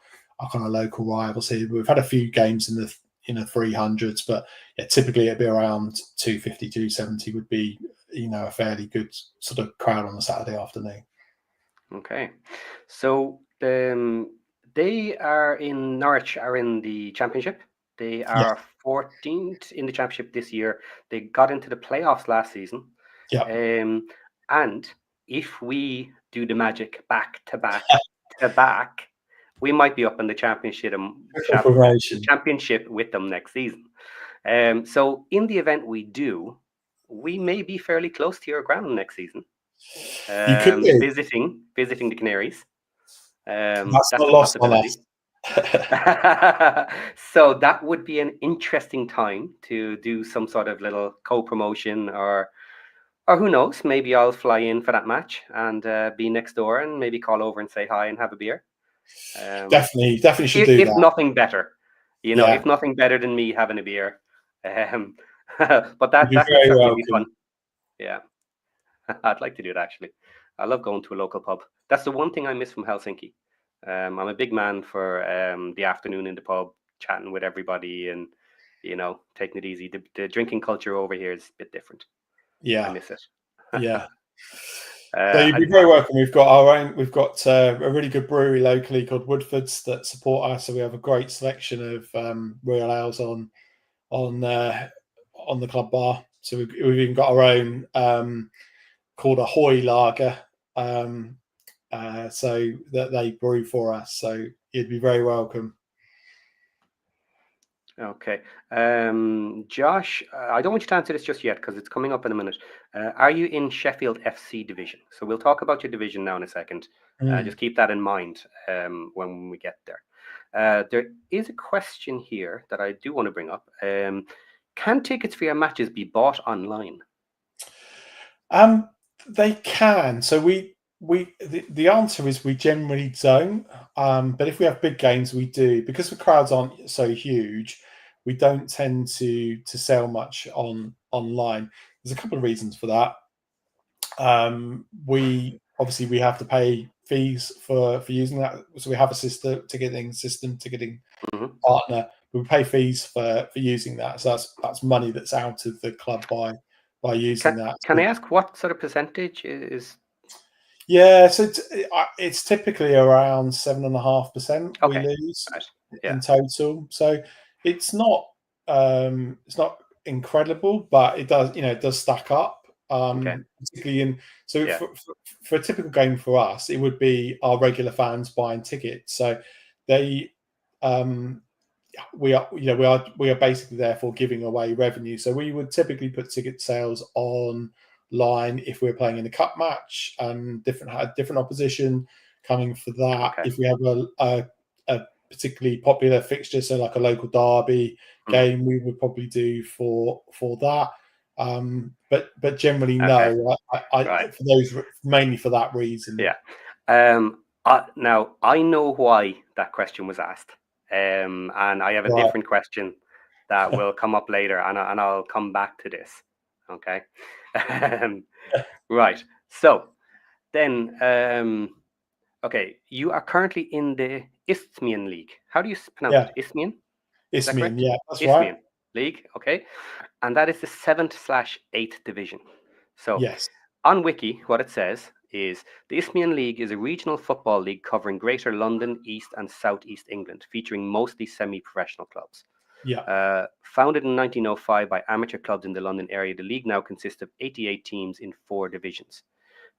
kind of local rivals here. We've had a few games in the 300s, but yeah, typically it'd be around 250, 270 would be a fairly good sort of crowd on a Saturday afternoon. Okay, so they are in Norwich are in the Championship. They are 14th in the Championship this year. They got into the playoffs last season. And if we do the magic back to back, we might be up in the Championship with them next season. So in the event we do, we may be fairly close to your ground next season. Visiting the Canaries. That's a possibility. So that would be an interesting time to do some sort of little co-promotion, or who knows, maybe I'll fly in for that match and be next door and maybe call over and say hi and have a beer. Definitely should do that. If nothing better, if nothing better than me having a beer. But that could certainly be fun. Yeah, I'd like to do it actually. I love going to a local pub. That's the one thing I miss from Helsinki. I'm a big man for the afternoon in the pub, chatting with everybody and taking it easy. The drinking culture over here is a bit different. I Yeah, miss it. yeah. So you'd be very welcome. We've got a really good brewery locally called Woodford's that support us. So we have a great selection of real ales on the club bar. So we've even got our own called a Hoy Lager. So that they brew for us. So you'd be very welcome. Okay. Josh, I don't want you to answer this just yet because it's coming up in a minute. Are you in Sheffield FC division? So we'll talk about your division now in a second. Just keep that in mind when we get there. There is a question here that I do want to bring up. Can tickets for your matches be bought online? They can. So the answer is we generally don't. But if we have big games, we do, because the crowds aren't so huge. We don't tend to sell much online. There's a couple of reasons for that. We have to pay fees for using that. So we have a ticketing partner. We pay fees for using that. So that's money that's out of the club by using that. Can I ask what sort of percentage is? Yeah, so it's typically around 7.5% we lose in total. So it's not incredible, but it does stack up. Particularly for a typical game for us, it would be our regular fans buying tickets. So they we are basically therefore giving away revenue. So we would typically put ticket sales online if we're playing in a cup match and different opposition coming for that. If we have a particularly popular fixture, so like a local derby game, we would probably do for that. But generally, no. For those, mainly for that reason. Yeah. Now I know why that question was asked, and I have a different question that will come up later, and I'll come back to this. Okay. Right. So then, okay, you are currently in the Isthmian League. How do you pronounce it? Isthmian? Isthmian, yeah, that's Isthmian right. League, okay. And that is the 7th/8th division. So yes. On Wiki, what it says is the Isthmian League is a regional football league covering Greater London, East and South East England, featuring mostly semi-professional clubs. Yeah. Founded in 1905 by amateur clubs in the London area, the league now consists of 88 teams in 4 divisions.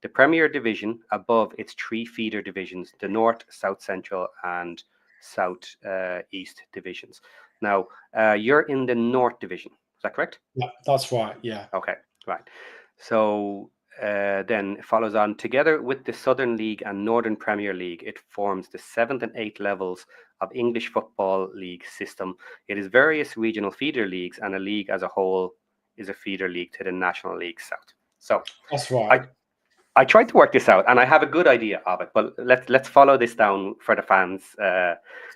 The Premier Division, above its 3 feeder divisions, the North, South Central and South East divisions. Now, you're in the North Division, is that correct? Yeah, that's right, yeah. Okay, right. So then it follows on. Together with the Southern League and Northern Premier League, it forms the 7th and 8th levels of English Football League system. It is various regional feeder leagues, and a league as a whole is a feeder league to the National League South. So that's right. I tried to work this out, and I have a good idea of it, but let's follow this down for the fans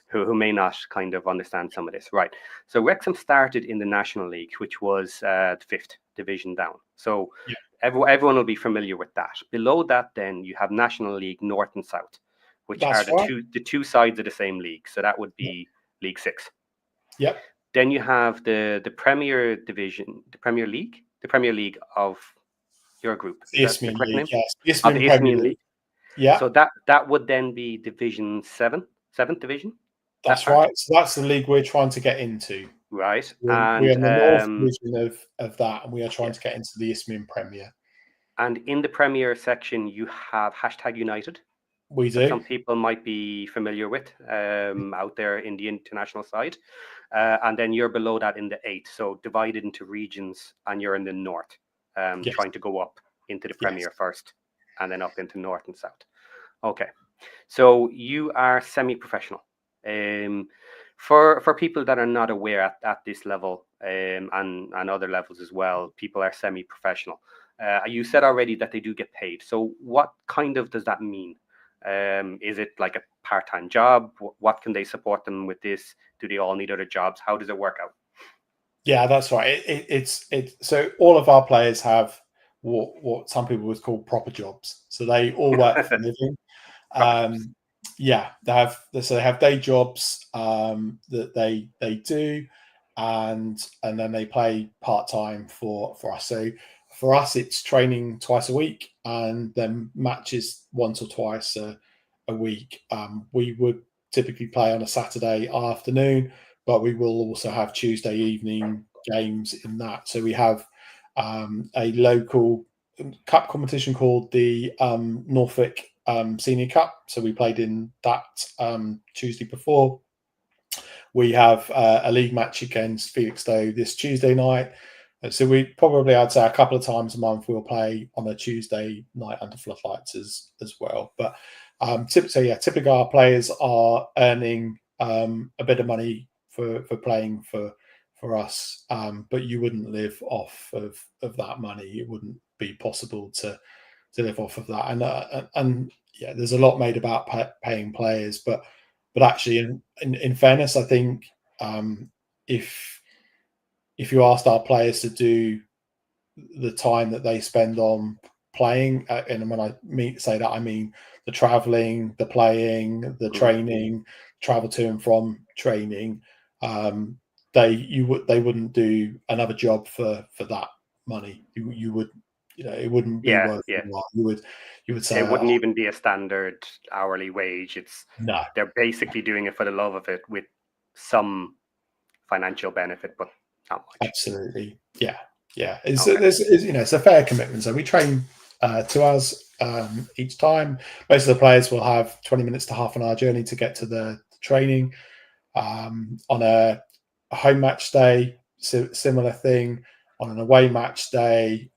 who may not kind of understand some of this. Right. So Wrexham started in the National League, which was the 5th division down. So everyone will be familiar with that. Below that, then you have National League North and South, which are the two sides of the same league. So that would be League 6. Yep. Then you have the Premier Division, the Premier League of your group. Is that the correct name? Yes. Of the Isthmian League. Yeah. So that would then be Division 7, 7th division. That's right. So that's the league we're trying to get into. Right. We're in the North division of that, and we are trying to get into the Isthmian Premier. And in the Premier section, you have #United. We do. Some people might be familiar with out there in the international side. And then you're below that in the 8th. So divided into regions, and you're in the North, trying to go up into the Premier first, and then up into North and South. Okay. So you are semi-professional. For people that are not aware at this level and other levels as well, people are semi-professional. You said already that they do get paid. So what kind of does that mean? Is it like a part-time job? What can they support them with this? Do they all need other jobs? How does it work out? Yeah, that's right. It's so all of our players have what some people would call proper jobs. So they all work for a living. They have day jobs that they do. and then they play part-time for us. So for us, it's training twice a week and then matches once or twice a week. We would typically play on a Saturday afternoon, but we will also have Tuesday evening games in that. So we have a local cup competition called the Norfolk Senior Cup. So we played in that Tuesday before. We have a league match against Felixstowe this Tuesday night. So we probably, I'd say, a couple of times a month we'll play on a Tuesday night under floodlights as well. But typically our players are earning a bit of money for playing for us, but you wouldn't live off of that money. It wouldn't be possible to live off of that. And yeah, there's a lot made about paying players, but actually, in fairness, I think if you asked our players to do the time that they spend on playing, and when I say that, I mean the traveling, the playing, the training, travel to and from training, they wouldn't do another job for that money. You would, it wouldn't be worth it. You would say it wouldn't even be a standard hourly wage. No, they're basically doing it for the love of it with some financial benefit, but not much. Absolutely, yeah. It's a fair commitment. So we train 2 hours each time. Most of the players will have 20 minutes to half an hour journey to get to the training. On a home match day, similar thing. On an away match day,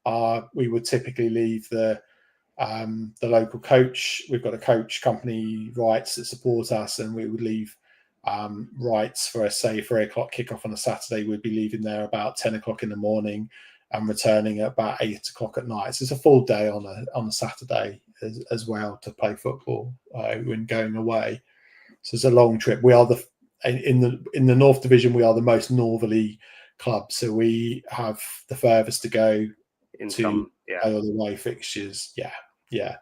we would typically leave the local coach. We've got a coach company, Rights, that support us, and we would leave Rights for a 3 o'clock kickoff on a Saturday. We'd be leaving there about 10 o'clock in the morning and returning at about 8 o'clock at night. So it's a full day on a Saturday as well to play football when going away. So it's a long trip. We are in the North Division. We are the most northerly club, so we have the furthest to go in to other away fixtures. Yeah.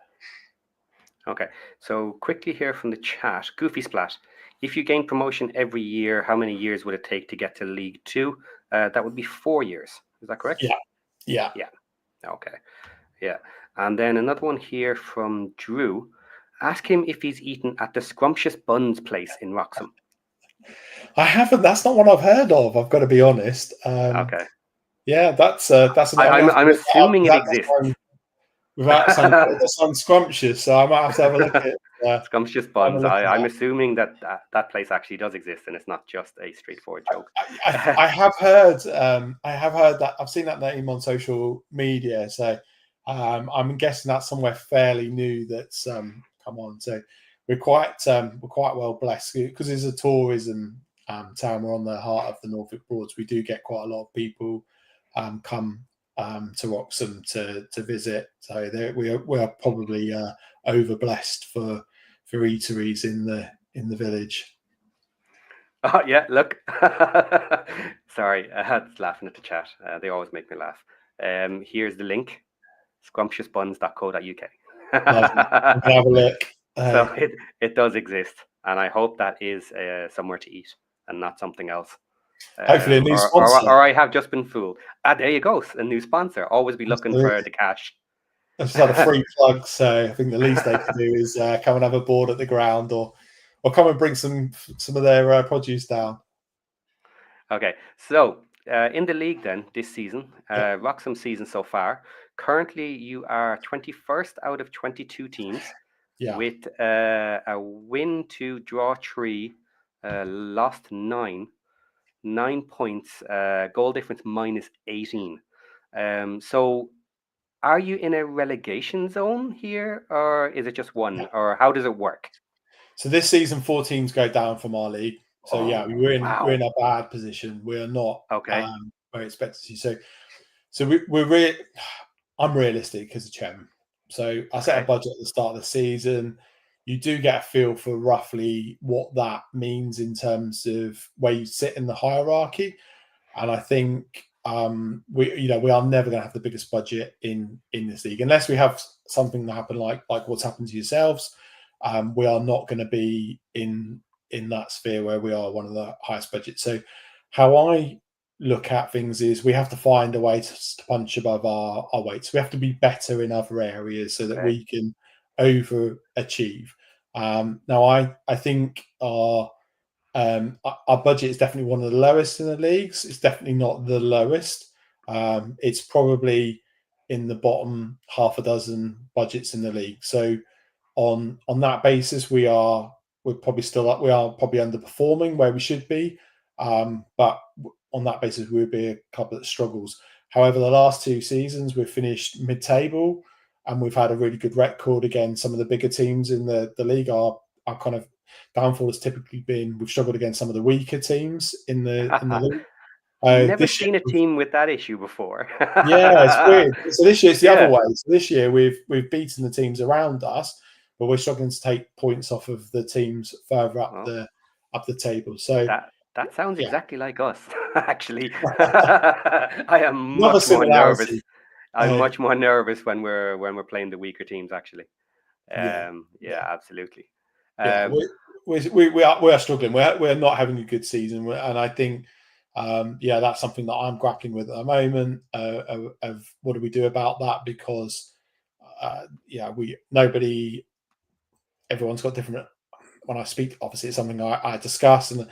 Okay, so quickly here from the chat, Goofy Splat. If you gain promotion every year, how many years would it take to get to League Two? That would be 4 years. Is that correct? Yeah. Okay. Yeah. And then another one here from Drew. Ask him if he's eaten at the Scrumptious Buns place in Wroxham. I haven't. That's not one I've heard of. I've got to be honest. Okay. Yeah, that's I'm assuming it exists. Without sound scrumptious, so I might have to have a look at Scrumptious Buns. I'm assuming that place actually does exist, and it's not just a straightforward joke. I have heard that. I've seen that name on social media, so I'm guessing that's somewhere fairly new that's come on. So we're quite well blessed because it's a tourism town. We're on the heart of the Norfolk Broads. We do get quite a lot of people come to Wroxham to visit. So we are probably over blessed for eateries in the village. Oh yeah, look. Sorry, I had laughing at the chat. They always make me laugh. Here's the link: scrumptiousbuns.co.uk. Have a look. So it does exist, and I hope that is somewhere to eat and not something else. Hopefully a new sponsor. Or I have just been fooled. There you go, a new sponsor. Always be looking for the cash. I've just had a free plug, so I think the least they can do is come and have a board at the ground, or come and bring some of their produce down. Okay, so in the league then this season, Wroxham season so far, currently you are 21st out of 22 teams with a win 2, draw 3, lost 9 points, goal difference minus 18. So are you in a relegation zone here, or is it just one, or how does it work? So this season 4 teams go down from our league. So we're in a bad position. We're not where we expect to see. So I'm realistic as a chairman. So I set a budget at the start of the season. You do get a feel for roughly what that means in terms of where you sit in the hierarchy. And I think we are never going to have the biggest budget in this league unless we have something that happen like what's happened to yourselves. We are not going to be in that sphere where we are one of the highest budgets. So how I look at things is we have to find a way to punch above our weight. So we have to be better in other areas so that Okay. we can overachieve. Now, I think our budget is definitely one of the lowest in the leagues. It's definitely not the lowest. It's probably in the bottom half a dozen budgets in the league. So on that basis, we're probably still up. We are probably underperforming where we should be, but on that basis, we would be a couple that struggles. However, the last 2 seasons we've finished mid-table, and we've had a really good record against some of the bigger teams in the league. Our kind of downfall has typically been we've struggled against some of the weaker teams in the league. Never This year, seen a team with that issue before. yeah, it's weird. So this year it's the other Yeah. way. So this year we've beaten the teams around us, but we're struggling to take points off of the teams further up Well, the table. So that sounds yeah, exactly like us, actually. I am another much more nervous. similarity. I'm much more nervous when we're playing the weaker teams, actually. Yeah, Yeah, absolutely. yeah, Um, we are struggling. We're not having a good season, and I think yeah, that's something that I'm grappling with at the moment. Of what do we do about that? Because yeah, everyone's got different. When I speak, obviously, it's something I discuss, and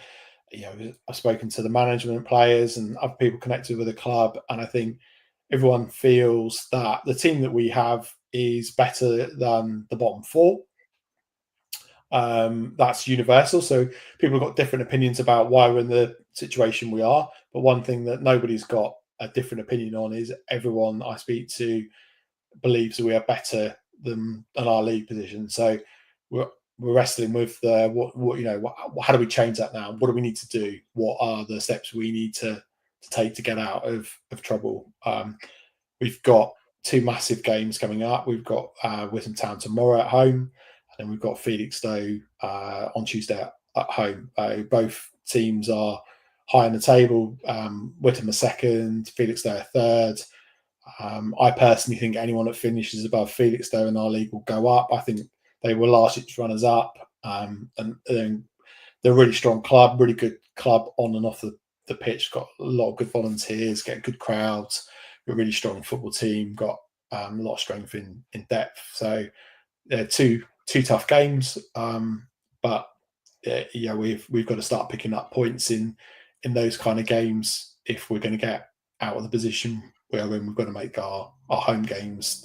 I've spoken to the management, players, and other people connected with the club, and I think everyone feels that the team that we have is better than the bottom four. That's universal. So people have got different opinions about why we're in the situation we are. But one thing that nobody's got a different opinion on is everyone I speak to believes we are better than our league position. So we're wrestling with how do we change that now? What do we need to do? What are the steps we need to take to get out of trouble? We've got 2 massive games coming up. We've got Witham Town tomorrow at home, and then we've got Felixstowe on Tuesday at home. Both teams are high on the table. Witham are second, Felixstowe are third. I personally think anyone that finishes above Felixstowe in our league will go up. I think they were last year's runners up, and they're a really strong club, really good club on and off the pitch. Got a lot of good volunteers, get good crowds. A really strong football team. Got a lot of strength in depth. So they're two tough games, but yeah, we've got to start picking up points in those kind of games if we're going to get out of the position we're in. We've got to make our home games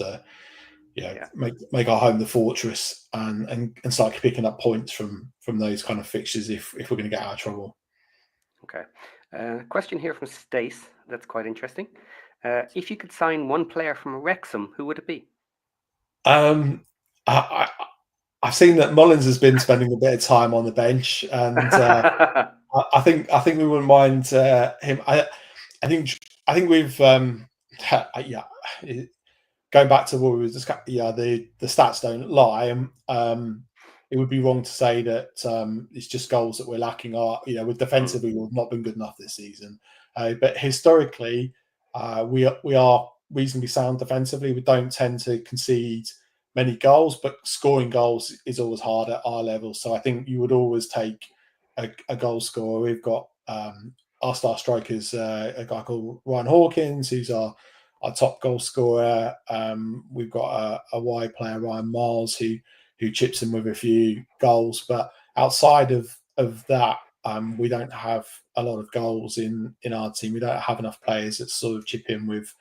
yeah. make our home the fortress and start picking up points from those kind of fixtures if we're going to get out of trouble. Okay. Question here from Stace. That's quite interesting. If you could sign one player from Wrexham, who would it be? I, I've seen that Mullins has been spending a bit of time on the bench, and I think we wouldn't mind him. I think we've yeah. Going back to what we were discussing, yeah, the stats don't lie. It would be wrong to say that it's just goals that we're lacking. With defensively, we've not been good enough this season. But historically, we are reasonably sound defensively. We don't tend to concede many goals, but scoring goals is always hard at our level. So I think you would always take a goal scorer. We've got our star strikers, a guy called Ryan Hawkins, who's our top goal scorer. We've got a wide player, Ryan Miles, who chips in with a few goals. But outside of that, we don't have a lot of goals in our team. We don't have enough players that sort of chip in with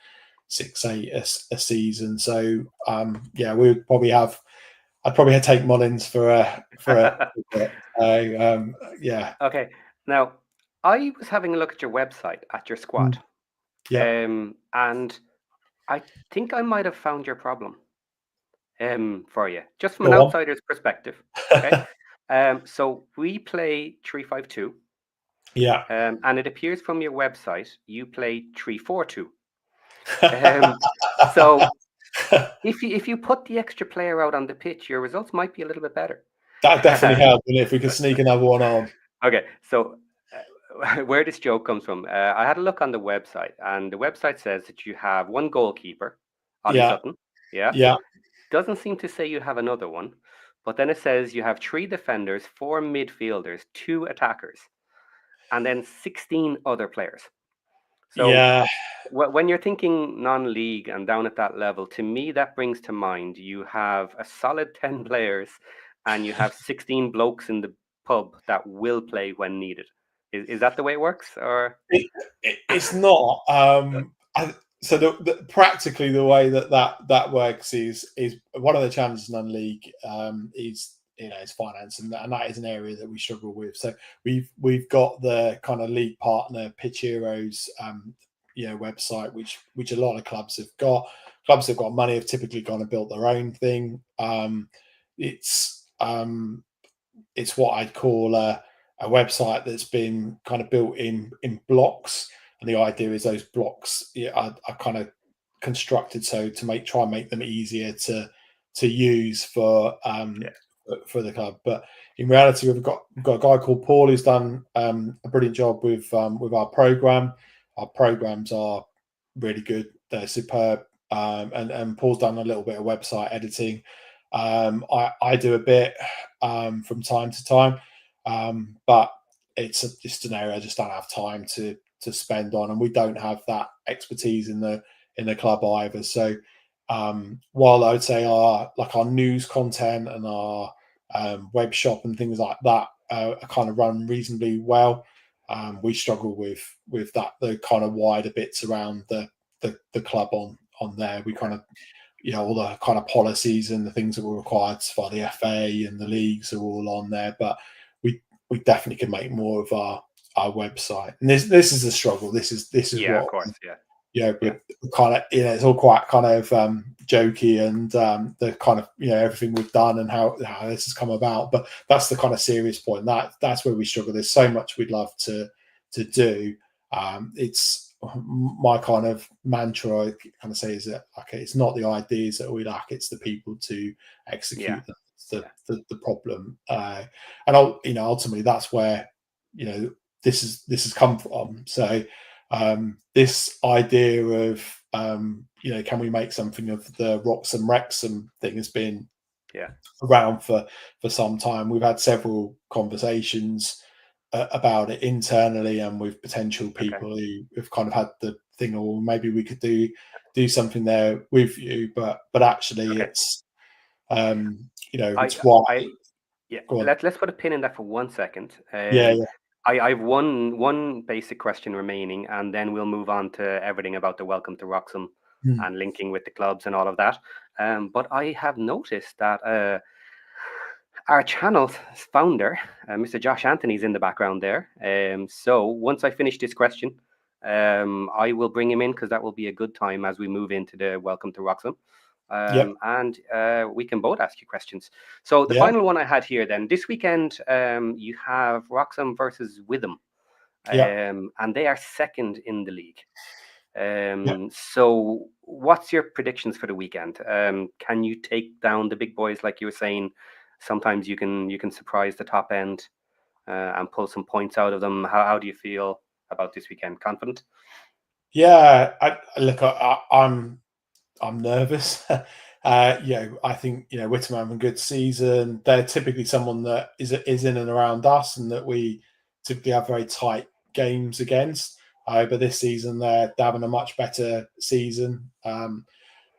6-8 a season. So yeah, we would probably have. I'd probably take Mullins for a bit. Yeah. Okay. Now, I was having a look at your website, at your squad, Yeah. and I think I might have found your problem for you, just from an Go outsider's perspective. Okay. on. So we play 3-5-2, Yeah. and it appears from your website you play 3-4-2. So if you put the extra player out on the pitch, your results might be a little bit better. That definitely helped, if we could sneak another one on. Okay, so where this joke comes from, I had a look on the website, and the website says that you have one goalkeeper, Ollie Yeah. Sutton. Yeah. Yeah. Doesn't seem to say you have another one, but then it says you have 3 defenders, 4 midfielders, 2 attackers, and then 16 other players. So Yeah, when you're thinking non-league and down at that level, to me that brings to mind you have a solid 10 players and you have 16 blokes in the pub that will play when needed. Is that the way it works, or? it's not. So practically the way that works is one of the challenges in non-league is is finance, and that is an area that we struggle with. So we've got the kind of league partner Pitch Heroes website, which a lot of clubs have got. Clubs that have got money have typically gone and built their own thing. It's it's what I'd call a website that's been kind of built in blocks, and the idea is those blocks are kind of constructed so to try and make them easier to use for the club. But in reality, we've got a guy called Paul who's done a brilliant job with our program. Our programs are really good; they're superb. And Paul's done a little bit of website editing. I do a bit from time to time, but it's just an area I just don't have time to spend on, and we don't have that expertise in the club either. So while I would say our news content and our web shop and things like that are kind of run reasonably well, we struggle with that the kind of wider bits around the club on there. We kind of all the kind of policies and the things that were required for the FA and the leagues are all on there, but we definitely can make more of our website. And this is a struggle. This is Yeah, what of course, yeah. but kind of it's all quite kind of jokey, and the kind of everything we've done and how this has come about. But that's the kind of serious point. That's where we struggle. There's so much we'd love to do. It's my kind of mantra, I kind of say, is that okay, it's not the ideas that we lack, it's the people to execute them. It's the problem, and ultimately that's where this has come from. So this idea of can we make something of the Wrexham thing has been around for some time. We've had several conversations about it internally and with potential people who have kind of had the thing, or maybe we could do something there with you, but actually it's it's why. Let's put a pin in that for 1 second. Yeah. I've one basic question remaining, and then we'll move on to everything about the welcome to Wroxham and linking with the clubs and all of that. But I have noticed that our channel's founder, Mr. Josh Anthony's in the background there. So once I finish this question, I will bring him in, because that will be a good time as we move into the welcome to Wroxham. And we can both ask you questions. So the final one I had here then, this weekend, you have Wroxham versus Witham, and they are second in the league. So what's your predictions for the weekend? Can you take down the big boys, like you were saying? Sometimes you can surprise the top end and pull some points out of them. How do you feel about this weekend? Confident? Yeah, I'm nervous. I think Wickham having a good season. They're typically someone that is in and around us, and that we typically have very tight games against. But this season they're having a much better season.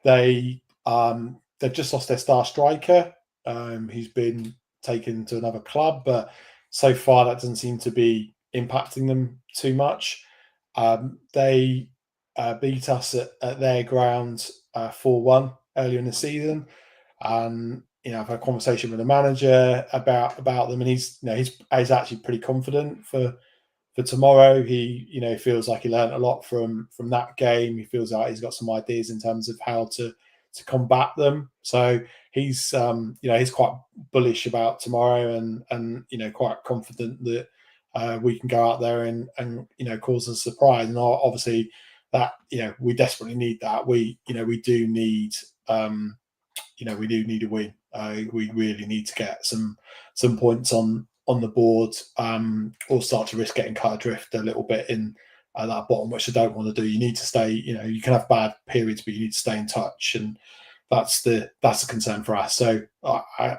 They've just lost their star striker. He's been taken to another club, but so far that doesn't seem to be impacting them too much. They beat us at their ground 4-1 earlier in the season, and I've had a conversation with the manager about them, and he's actually pretty confident for tomorrow. He feels like he learned a lot from that game. He feels like he's got some ideas in terms of how to combat them. So he's he's quite bullish about tomorrow, and quite confident that we can go out there and cause a surprise. And obviously that we desperately need that. We do need we do need a win. We really need to get some points on the board, or start to risk getting cut adrift a little bit in at that bottom, which I don't want to do. You need to stay. You can have bad periods, but you need to stay in touch, and that's the concern for us. So I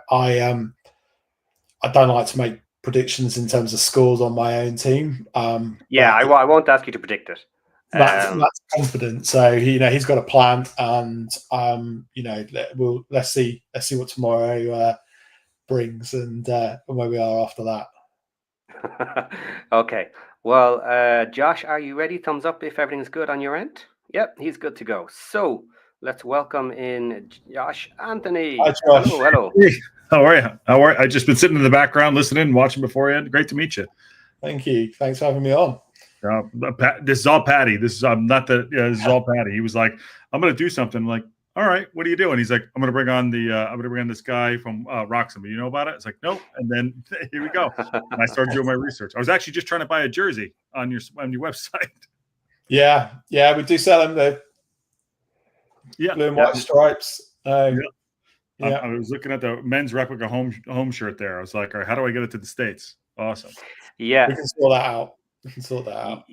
don't like to make predictions in terms of scores on my own team. I won't ask you to predict it. That's confident. So he's got a plan, and let's see what tomorrow brings, and where we are after that. Okay. Well, Josh, are you ready? Thumbs up if everything's good on your end. Yep, he's good to go. So let's welcome in Josh Anthony. Hi, Josh. Hello. Hey, how are you? I just been sitting in the background listening and watching beforehand. Great to meet you. Thank you. Thanks for having me on. This is all Patty. This is this is all Patty. He was like, "I'm going to do something." I'm like, all right, what are you doing? He's like, I'm going to bring on this guy from Wroxham. You know about it? It's like, nope. And then here we go. And I started doing my research. I was actually just trying to buy a jersey on your website. Yeah, we do sell them. The blue and white stripes. I was looking at the men's replica home shirt there. I was like, all right, how do I get it to the States? Awesome. Yeah, we can sort that out.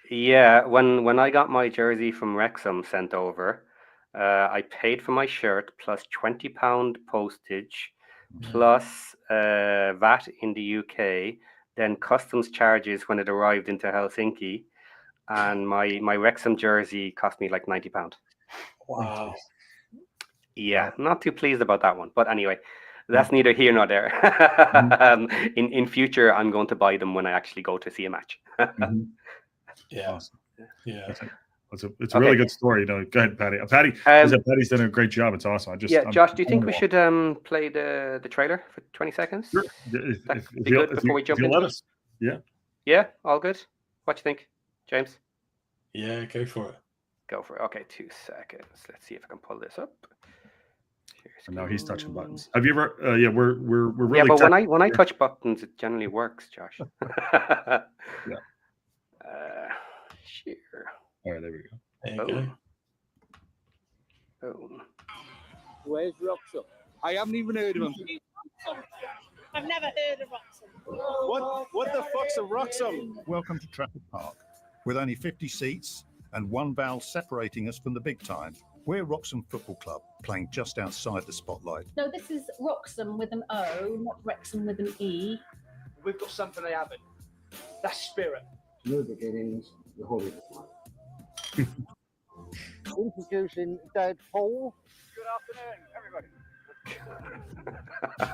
Yeah, when I got my jersey from Wrexham sent over, I paid for my shirt plus £20 postage, plus VAT in the UK, then customs charges when it arrived into Helsinki, and my Wrexham jersey cost me like £90. Wow. Yeah, not too pleased about that one, but anyway, that's neither here nor there. In future, I'm going to buy them when I actually go to see a match. Yeah, awesome. Yeah. It's a really good story. Go ahead, Patty. Patty's done a great job. It's awesome. Josh, do you think we should play the trailer for 20 seconds? Sure. That'd be good before we jump into it. Yeah, all good. What do you think, James? Yeah, go for it. Okay, 2 seconds. Let's see if I can pull this up. Now he's touching buttons. Have you ever? We're really. Yeah, but when I touch buttons, it generally works, Josh. Sure. All right, there we go. There you go. Boom. Where's Wroxham? I haven't even heard of him. I've never heard of Wroxham. What the fuck's a Wroxham? Welcome to Trafford Park. With only 50 seats and one valve separating us from the big time, we're Wroxham Football Club, playing just outside the spotlight. No, this is Wroxham with an O, not Wrexham with an E. We've got something they haven't. That's spirit. New beginnings, the holy life. Introducing Deadpool. Good afternoon, everybody.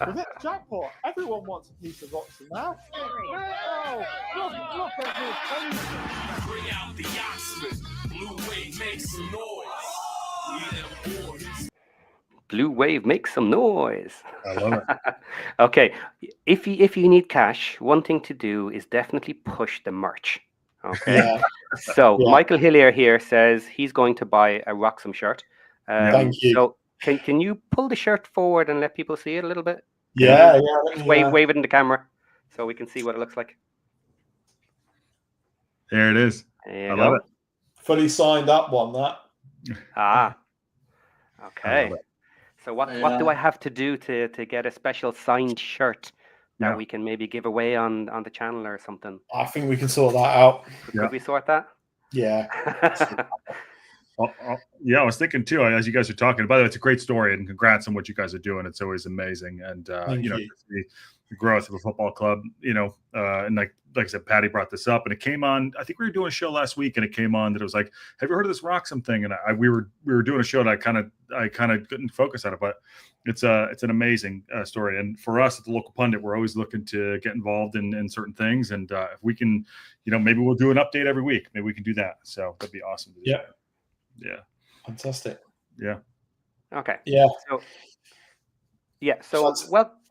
With it, jackpot. Everyone wants a piece of Wroxham now. Oh, look at this. Bring out the Oxford. Blue Wave makes some noise. Blue Wave makes some noise. I love it. Okay, if you need cash, one thing to do is definitely push the merch. Okay, so Michael Hillier here says he's going to buy a Wroxham shirt. Thank you. So can you pull the shirt forward and let people see it a little bit? Yeah. Wave it in the camera so we can see what it looks like. There it is. There I love it. Fully signed up one, that. Okay. So what do I have to do to get a special signed shirt that we can maybe give away on the channel or something? I think we can sort that out. Could we sort that? Yeah. I was thinking too, as you guys are talking. By the way, it's a great story, and congrats on what you guys are doing. It's always amazing, and the growth of a football club. And like I said, Patty brought this up, and it came on. I think we were doing a show last week, and it came on that it was like, "Have you heard of this Wroxham thing?" And we were doing a show that I kind of couldn't focus on it, but it's an amazing story. And for us at the local pundit, we're always looking to get involved in certain things, and if we can, maybe we'll do an update every week. Maybe we can do that. So that'd be awesome to do. Yeah. Fantastic. Yeah. Okay. Yeah. So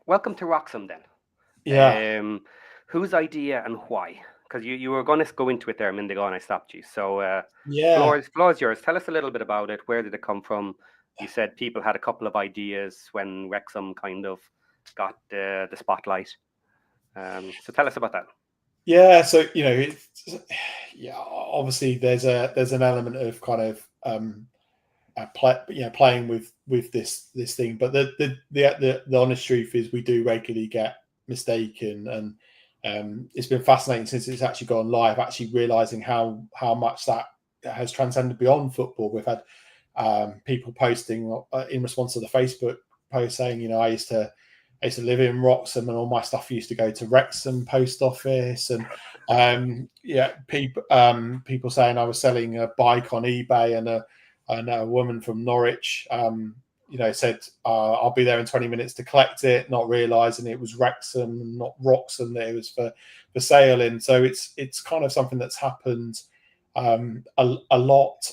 welcome to Wroxham then. Yeah. Whose idea and why? Because you were going to go into it there a minute ago and I stopped you. So floor is yours. Tell us a little bit about it. Where did it come from? You said people had a couple of ideas when Wrexham kind of got the spotlight. So tell us about that. Yeah. So obviously there's an element of kind of playing with this thing, but the honest truth is we do regularly get mistaken, and it's been fascinating since it's actually gone live, actually realizing how much that has transcended beyond football. We've had people posting in response to the Facebook post saying, I used to live in Wroxham and all my stuff used to go to Wrexham post office, and People saying I was selling a bike on eBay, and a woman from Norwich, said I'll be there in 20 minutes to collect it, not realising it was Wrexham, not Wroxham, that it was for sale in. So it's kind of something that's happened a lot.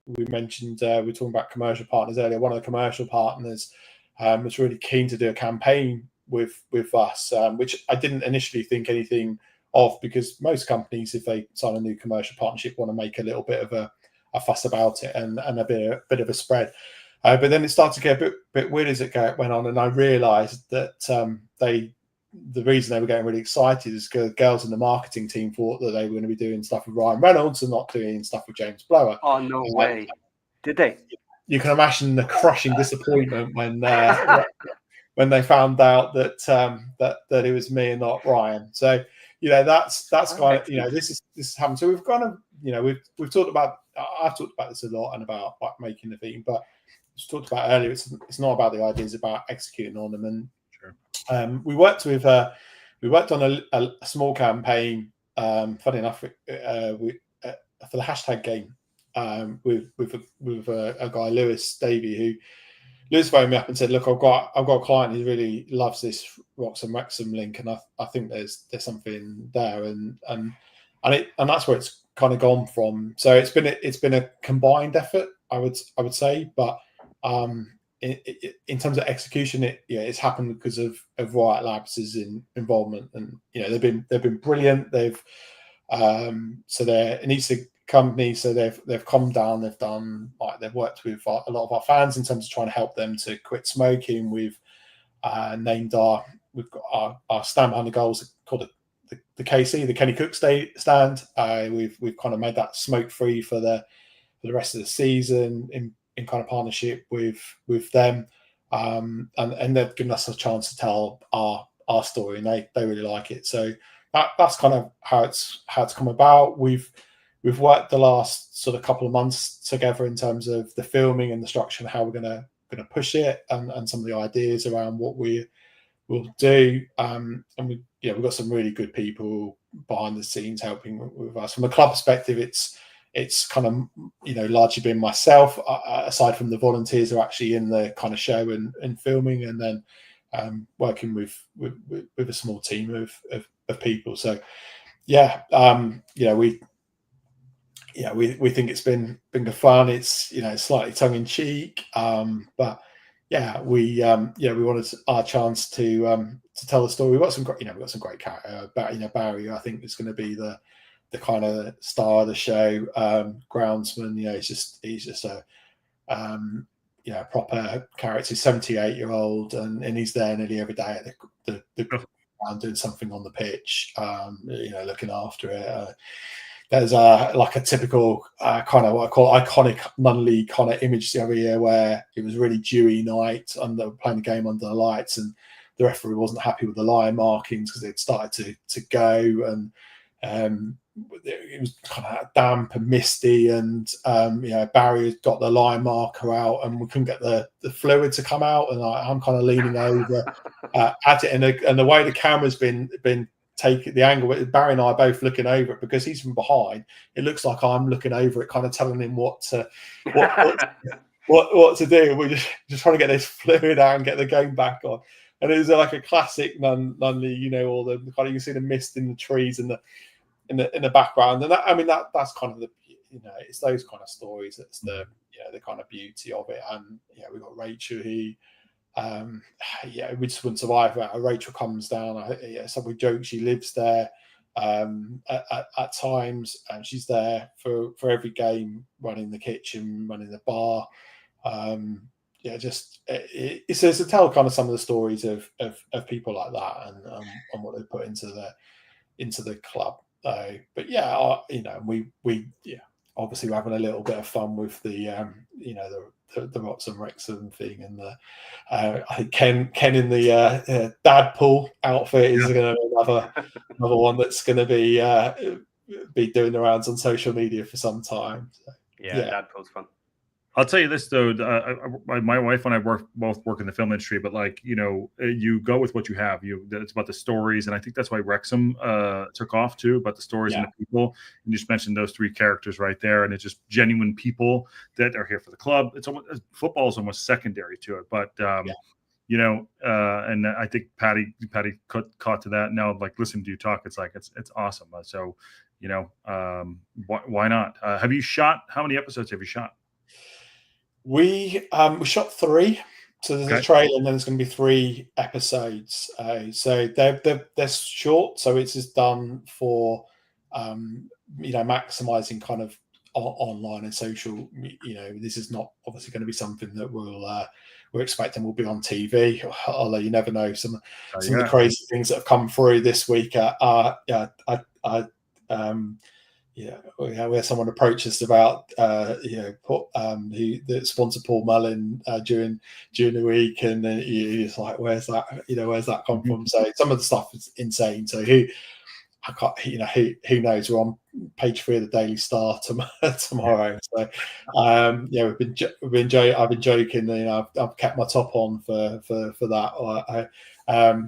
We mentioned we were talking about commercial partners earlier. One of the commercial partners was really keen to do a campaign with us, which I didn't initially think anything of, because most companies, if they sign a new commercial partnership, want to make a little bit of a fuss about it and a bit of a spread. But then it started to get a bit weird as it went on, and I realised that the reason they were getting really excited is because girls in the marketing team thought that they were going to be doing stuff with Ryan Reynolds and not doing stuff with James Blower. Oh, no way. Did they? You can imagine the crushing disappointment when they found out that it was me and not Ryan. So that's kind of this is happened. So we've kind of we've talked about, I've talked about this a lot and about like making the theme, but as talked about earlier, it's not about the ideas, about executing on them. And sure. We worked on a small campaign. Funny enough, for the hashtag game with a guy, Lewis Davey, who Lewis phoned me up and said, "Look, I've got a client who really loves this Wrexham link, and I think there's something there, and that's where it's kind of gone from." So it's been a combined effort, I would say, but in terms of execution, it's happened because of Riot Labs' involvement, and they've been brilliant. So they're an ESA company, so they've calmed down. They've worked with a lot of our fans in terms of trying to help them to quit smoking. We've we've got our stand behind the goals called the KC, the Kenny Cook stand. We've kind of made that smoke free for the rest of the season in kind of partnership with them, and they've given us a chance to tell our story, and they really like it. So that's kind of how it's come about. We've worked the last sort of couple of months together in terms of the filming and the structure and how we're gonna push it, and some of the ideas around what we will do. And we've got some really good people behind the scenes helping with us. From a club perspective, it's kind of largely been myself, aside from the volunteers who are actually in the kind of show and filming, and then working with a small team of people. So we think it's been good fun. It's slightly tongue in cheek, but we wanted our chance to tell the story. We've got some great character. Barry, I think, is going to be the kind of star of the show. Groundsman, he's just a proper character. He's 78-year-old, and he's there nearly every day at the ground doing something on the pitch, looking after it. There's like a typical kind of what I call iconic non-league kind of image the other year, where it was really dewy night under playing the game under the lights, and the referee wasn't happy with the line markings because they'd started to go, and it was kind of damp and misty, and Barry had got the line marker out, and we couldn't get the fluid to come out, and I'm kind of leaning over at it, and the way the camera's been taking the angle, Barry and I are both looking over it because he's from behind. It looks like I'm looking over it, kind of telling him what to do. We're just trying to get this fluid out and get the game back on. And it was like a classic Nunley, all the kind of, you can see the mist in the trees and in the background, and that's kind of the it's those kind of stories that's the kind of beauty of it. And we've got Rachel who we just wouldn't survive without her. Rachel comes down, so we joke she lives there at times, and she's there for every game, running the kitchen, running the bar. It's to tell kind of some of the stories of people like that, and what they put into the club. But we obviously we're having a little bit of fun with the the Wrexham thing, and I think Ken in the dad pool outfit is going to be another one that's going to be doing the rounds on social media for some time. So, dad pool's fun. I'll tell you this though, my wife and I both work in the film industry, but like, you know, you go with what you have. It's about the stories, and I think that's why Wrexham took off too, about the stories and the people. You just mentioned those three characters right there, and it's just genuine people that are here for the club. It's almost, football is almost secondary to it, but you know, and I think Patty caught to that. Now, like listening to you talk, it's like it's awesome. So, you know, why not? How many episodes have you shot? We shot 3, so there's a trailer, and then there's going to be 3 episodes. So they're short, so it's just done for you know, maximizing kind of online and social. You know, this is not obviously going to be something that we're expecting will be on TV. Although you never know, some of the crazy things that have come through this week where someone approached us about the sponsor Paul Mullin during the week, and then it's like, where's that come from? So some of the stuff is insane. So who knows? We're on page 3 of the Daily Star tomorrow. So I've been joking. You know, I've kept my top on for that.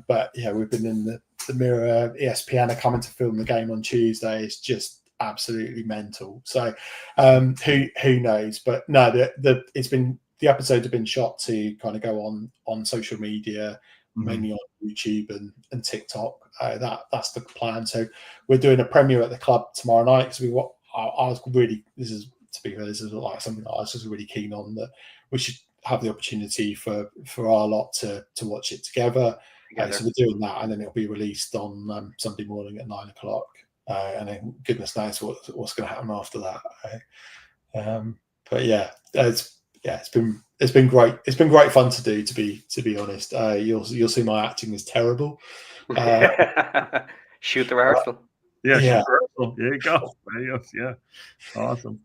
But yeah, we've been in the Mirror. ESPN are coming to film the game on Tuesday. It's just absolutely mental. So who knows? But no, the episodes have been shot to kind of go on social media, mainly on YouTube and TikTok. That's the plan. So we're doing a premiere at the club tomorrow night, because this is like something that I was just really keen on, that we should have the opportunity for our lot to watch it together. So we're doing that, and then it'll be released on Sunday morning at 9:00. And then goodness knows what's going to happen after that. But yeah, it's been great. It's been great fun to do. To be honest, you'll see my acting is terrible. Shoot the rehearsal. Shoot the rehearsal. There you go. Yeah, awesome.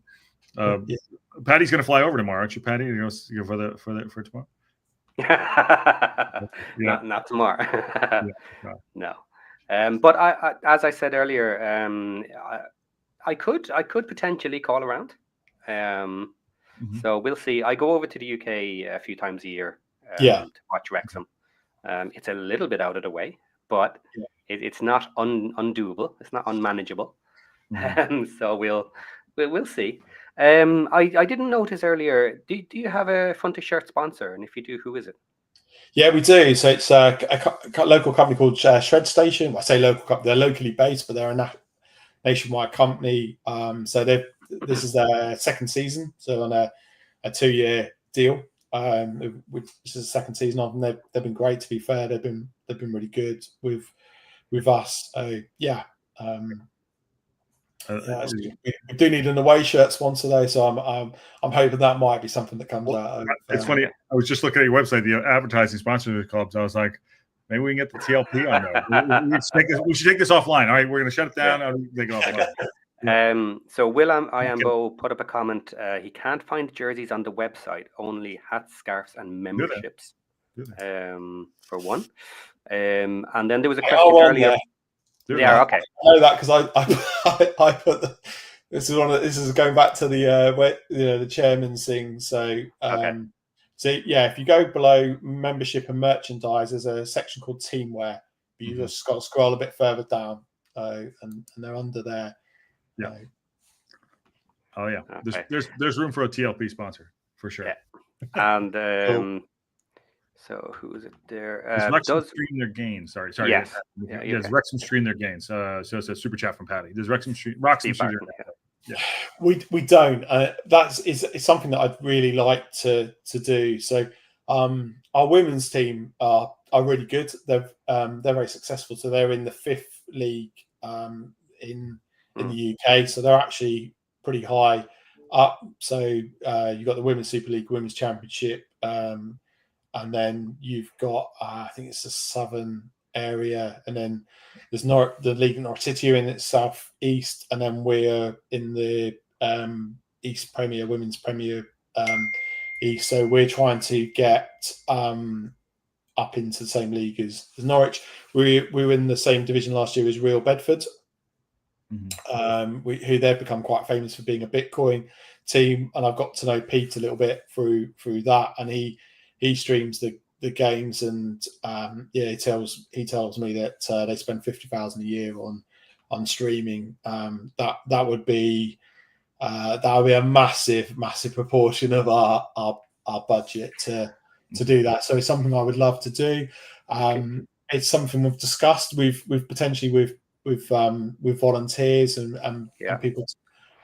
Patty's going to fly over tomorrow, aren't you, Patty? You know, for tomorrow. Not tomorrow. No. But I, as I said earlier, I could potentially call around. So we'll see. I go over to the UK a few times a year to watch Wrexham. It's a little bit out of the way, but it's not undoable. It's not unmanageable. So we'll see. I didn't notice earlier. Do you have a Funty shirt sponsor? And if you do, who is it? Yeah, we do. So it's a local company called Shred Station. I say local company; they're locally based, but they're a nationwide company. So this is their second season, so on a 2-year deal. Which is the second season of them. They've been great. To be fair, they've been really good with us. We do need an away shirt sponsor though, so I'm hoping that might be something that comes out. It's funny. I was just looking at your website, the advertising sponsor of the clubs. I was like, maybe we can get the TLP on there. We should take this offline. All right, we're going to shut it down. I'll take it offline. So Willem Iambo put up a comment. He can't find jerseys on the website, only hats, scarves, and memberships. For one. And then there was a question earlier. Yeah, okay. I know that because I put this is going back to the the chairman's thing. So if you go below membership and merchandise, there's a section called teamwear. You just got to scroll a bit further down, and they're under there. Yeah. Oh yeah. Okay. There's room for a TLP sponsor for sure. Yeah. And cool. So who is it there? Does Wrexham stream their gains? Sorry. Yes. Does Wrexham stream their gains? So it's a super chat from Patty. Does Wrexham stream their gains? Yeah. We don't. It's something that I'd really like to do. So our women's team are really good. They're very successful. So they're in the 5th league in the UK. So they're actually pretty high up. So you've got the Women's Super League, Women's Championship. And then you've got, I think it's the southern area, and then there's the League of Norwich City in its southeast, and then we're in the East Premier, Women's Premier East. So we're trying to get up into the same league as Norwich. We were in the same division last year as Real Bedford, who they've become quite famous for being a Bitcoin team, and I've got to know Pete a little bit through that, and he streams the games, and he tells me that they spend 50,000 a year on streaming. That would be a massive proportion of our budget to do that. So it's something I would love to do. It's something we've discussed. We've potentially with volunteers and people to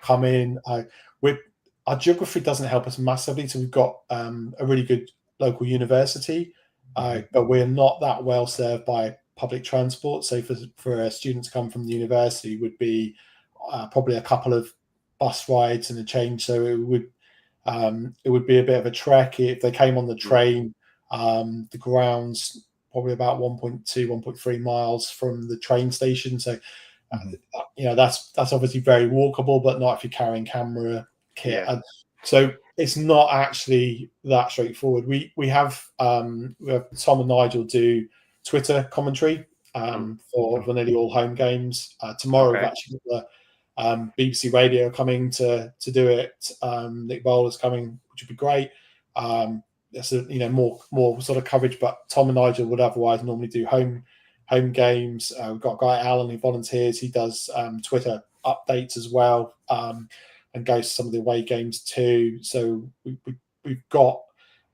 come in. Our geography doesn't help us massively, so we've got a really good local university, but we're not that well served by public transport. So for a student to come from the university would be probably a couple of bus rides and a change. So it would be a bit of a trek if they came on the train. The ground's probably about 1.3 miles from the train station. So that's obviously very walkable, but not if you're carrying camera kit. Yeah. So it's not actually that straightforward. We have Tom and Nigel do Twitter commentary for nearly all home games. Tomorrow we've actually got the BBC Radio coming to do it. Nick Bowler's coming, which would be great. That's more sort of coverage, but Tom and Nigel would otherwise normally do home games. We've got a guy Alan who volunteers. He does Twitter updates as well, and goes to some of the away games too. So we've got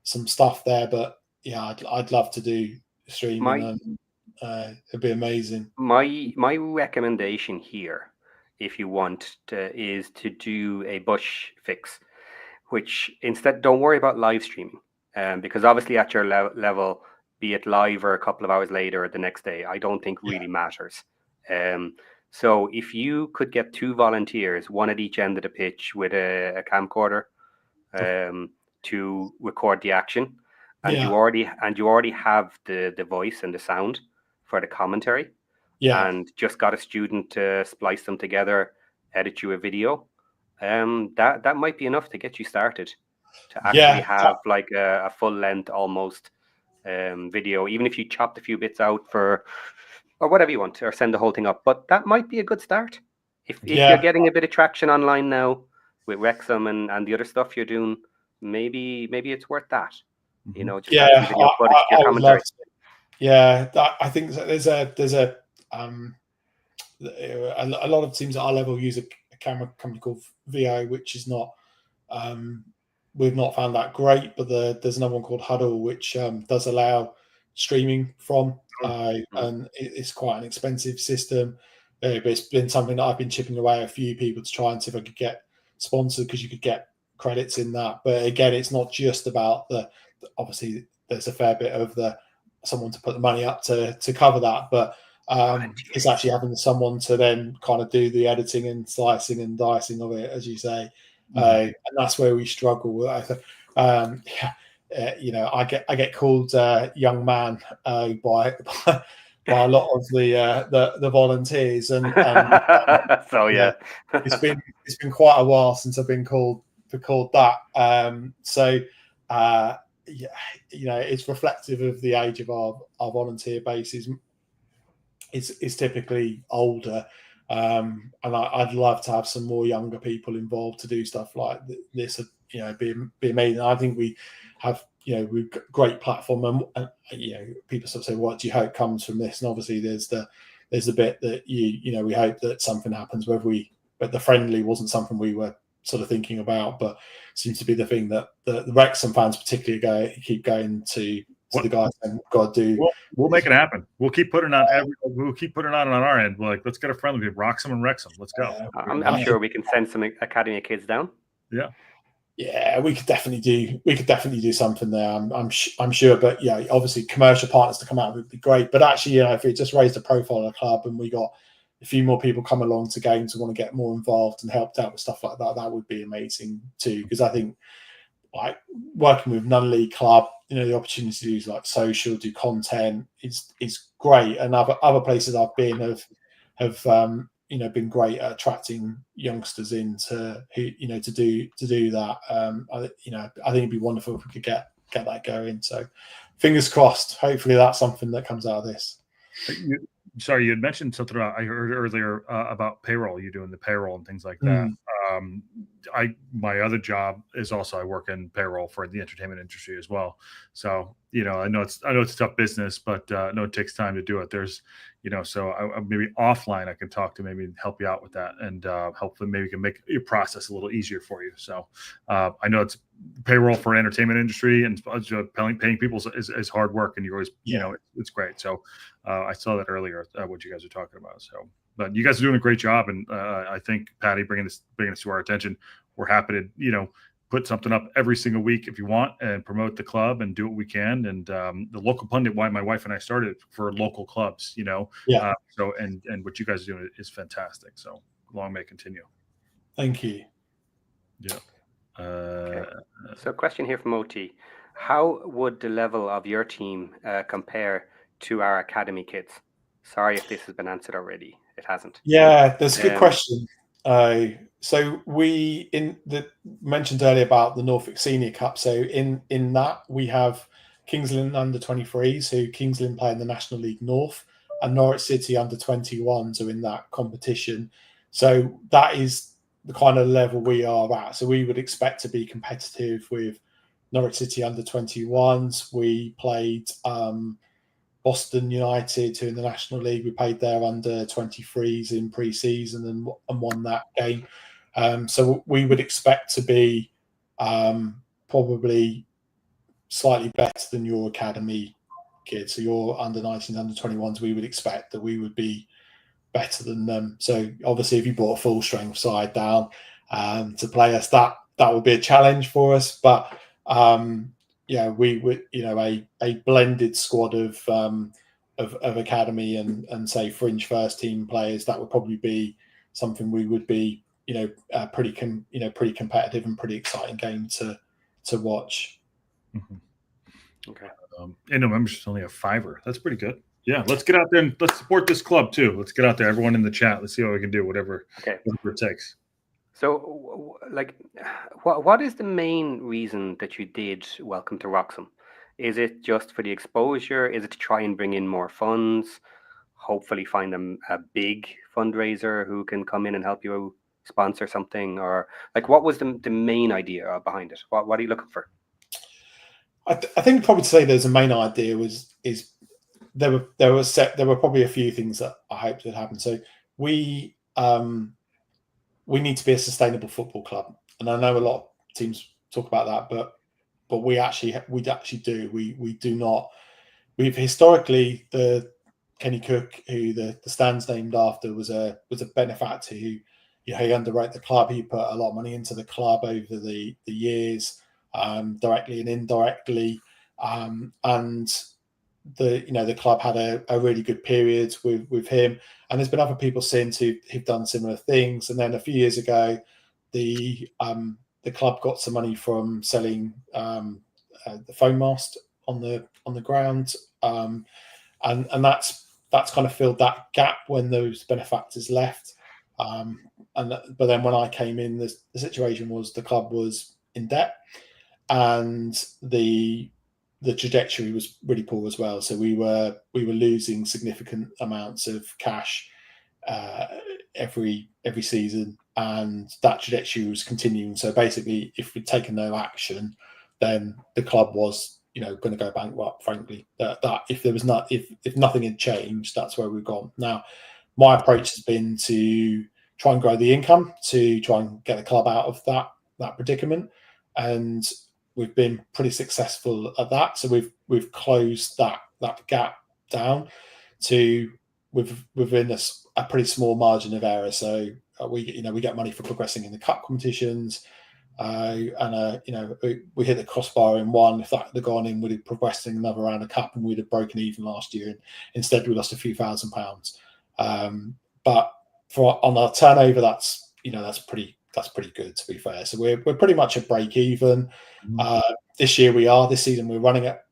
some stuff there, but yeah, I'd love to do streaming. It'd be amazing. My recommendation here, if you want to, is to do a bush fix, which instead don't worry about live streaming, because obviously at your level, be it live or a couple of hours later or the next day, I don't think really matters. So if you could get 2 volunteers, one at each end of the pitch with a camcorder to record the action, and you already have the voice and the sound for the commentary, and just got a student to splice them together, edit you a video, that might be enough to get you started to actually have like a full length almost video, even if you chopped a few bits out or whatever you want, or send the whole thing up. But that might be a good start. If you're getting a bit of traction online now with Wrexham and the other stuff you're doing, maybe it's worth that. Just video footage, your commentary. I think there's a lot of teams at our level use a camera company called VO, which is not we've not found that great, but there's another one called Huddle, which does allow streaming from, and it's quite an expensive system. But it's been something that I've been chipping away at a few people to try and see if I could get sponsored, because you could get credits in that. But again, it's not just about obviously there's a fair bit of someone to put the money up to cover that, but it's actually having someone to then kind of do the editing and slicing and dicing of it, as you say. And that's where we struggle. I get called young man by a lot of the volunteers, and so it's been quite a while since I've been called that. It's reflective of the age of our volunteer base. Is typically older, and I'd love to have some more younger people involved to do stuff like this. Be amazing. I think we have we've got a great platform, and people sort of say, what do you hope comes from this? And obviously there's the bit that we hope that something happens, but the friendly wasn't something we were sort of thinking about, but seems to be the thing that the Wrexham fans particularly keep going to the guys and got to do. We'll make it happen. We'll keep putting it on on our end. We're like, let's get a friendly with Wroxham and Wrexham. Let's go. I'm sure we can send some academy kids down. Yeah, we could definitely do something there. I'm sure, but obviously commercial partners to come out would be great. But actually, if it just raised the profile of the club and we got a few more people come along to games and want to get more involved and helped out with stuff like that, that would be amazing too. Because I think like working with non-league club, the opportunity to do like social, do content is great. And other places I've been have been great at attracting youngsters in to do that. I think it'd be wonderful if we could get that going. So fingers crossed. Hopefully that's something that comes out of this. Sorry, you had mentioned something I heard earlier about payroll. You're doing the payroll and things like that. my other job is also I work in payroll for the entertainment industry as well. So I know it's a tough business, but I know it takes time to do it. There's so I maybe offline I can talk to maybe help you out with that and hopefully maybe can make your process a little easier for you. So I know it's payroll for entertainment industry and paying people is hard work, and you always it's great. So I saw that earlier what you guys are talking about. So. But you guys are doing a great job, and I think Patty bringing this to our attention. We're happy to put something up every single week if you want and promote the club and do what we can. And the local pundit, why my wife and I started for local clubs, So and what you guys are doing is fantastic. So long may it continue. Thank you. Yeah. Okay. So a question here from OT: how would the level of your team compare to our academy kids? Sorry if this has been answered already. It hasn't. Yeah, that's a good question. So we mentioned earlier about the Norfolk Senior Cup. So in that we have Kings Lynn under 23s, who Kings Lynn play in the National League North, and Norwich City under 21s are in that competition. So that is the kind of level we are at. So we would expect to be competitive with Norwich City under 21s. We played Boston United, who in the National League, we played their under 23s in pre-season and won that game. So we would expect to be probably slightly better than your academy kids. So your under 19s, under 21s, we would expect that we would be better than them. So obviously, if you brought a full strength side down to play us, that would be a challenge for us. But we would, a blended squad of academy and say fringe first team players, that would probably be something we would be, pretty competitive and pretty exciting game to watch. Mm-hmm. Okay. And no membership's only a $5. That's pretty good. Yeah, let's get out there and let's support this club too. Let's get out there, everyone in the chat. Let's see what we can do, whatever it takes. So, what is the main reason that you did Welcome to Wroxham? Is it just for the exposure? Is it to try and bring in more funds? Hopefully find them a big fundraiser who can come in and help you sponsor something? Or what was the main idea behind it? What are you looking for? I think probably to say there's a main idea is there were probably a few things that I hoped would happen. So we need to be a sustainable football club, and I know a lot of teams talk about that, but we actually do. We do not. We've historically, the Kenny Cook, who the stand's named after, was a benefactor who he underwrote the club. He put a lot of money into the club over the years, directly and indirectly, and the club had a really good period with him, and there's been other people since who've done similar things. And then a few years ago, the club got some money from selling the foam mast on the ground, and that's kind of filled that gap when those benefactors left. But then when I came in, the situation was the club was in debt, and the trajectory was really poor as well. So we were losing significant amounts of cash every season, and that trajectory was continuing. So basically, if we'd taken no action, then the club was going to go bankrupt. Frankly, that if there was if nothing had changed, that's where we've gone. Now, my approach has been to try and grow the income, to try and get the club out of that predicament, and we've been pretty successful at that. So we've closed that gap down to within a pretty small margin of error. So we get money for progressing in the cup competitions, and we hit the crossbar in one. If that had gone in, we'd have progressed in another round of cup, and we'd have broken even last year. And instead, we lost a few £1,000s. But on our turnover, that's pretty good, to be fair. So we're pretty much at break even. This year we are. This season we're running at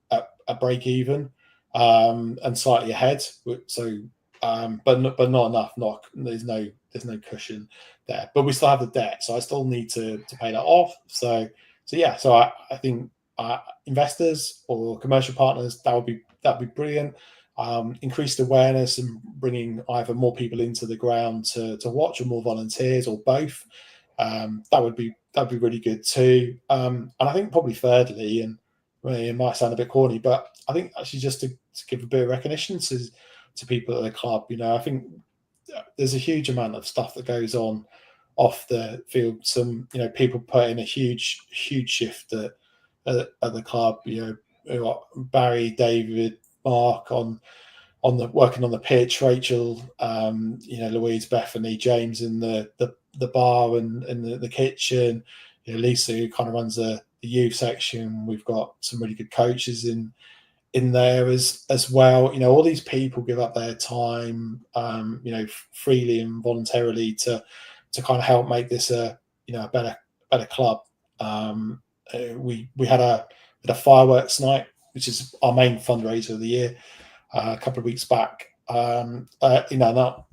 break even, and slightly ahead. So, but not enough. There's no cushion there. But we still have the debt, so I still need to pay that off. So yeah. So I think investors or commercial partners, that'd be brilliant. Increased awareness and bringing either more people into the ground to watch, or more volunteers, or both. that'd be really good too. And I think probably thirdly, and it might sound a bit corny, but I think actually just to give a bit of recognition to people at the club. I think there's a huge amount of stuff that goes on off the field. Some people put in a huge shift at the club. Barry, David, Mark on the working on the pitch, Rachel, Louise, Bethany, James in the bar and in the kitchen. Lisa, who kind of runs the youth section. We've got some really good coaches in there as well. All these people give up their time, freely and voluntarily to kind of help make this a better club. We had a fireworks night, which is our main fundraiser of the year, a couple of weeks back. That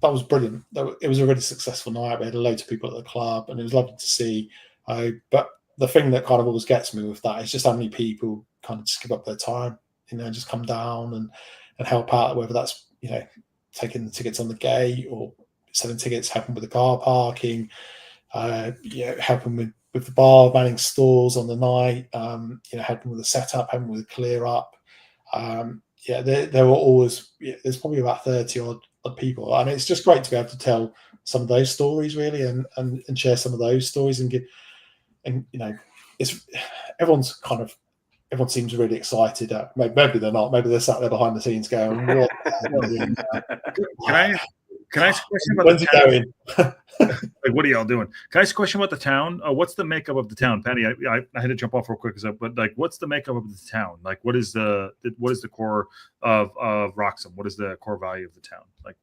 was brilliant. It was a really successful night. We had loads of people at the club, and it was lovely to see. But the thing that kind of always gets me with that is just how many people kind of just give up their time, just come down and help out, whether that's taking the tickets on the gate or selling tickets, helping with the car parking, helping with the bar, manning stores on the night, helping with the setup, helping with the clear up. There were always, there's probably about 30 odd people, and it's just great to be able to tell some of those stories really, and share some of those stories and it's everyone seems really excited. Maybe they're not. Maybe they're sat there behind the scenes going, "What?" Can I ask a question about When's the it town? going? Like, what are y'all doing? Can I ask a question about the town? What's the makeup of the town, Patty? I had to jump off real quick, but like, what's the makeup of the town? Like, what is the core of Wroxham? What is the core value of the town? Like,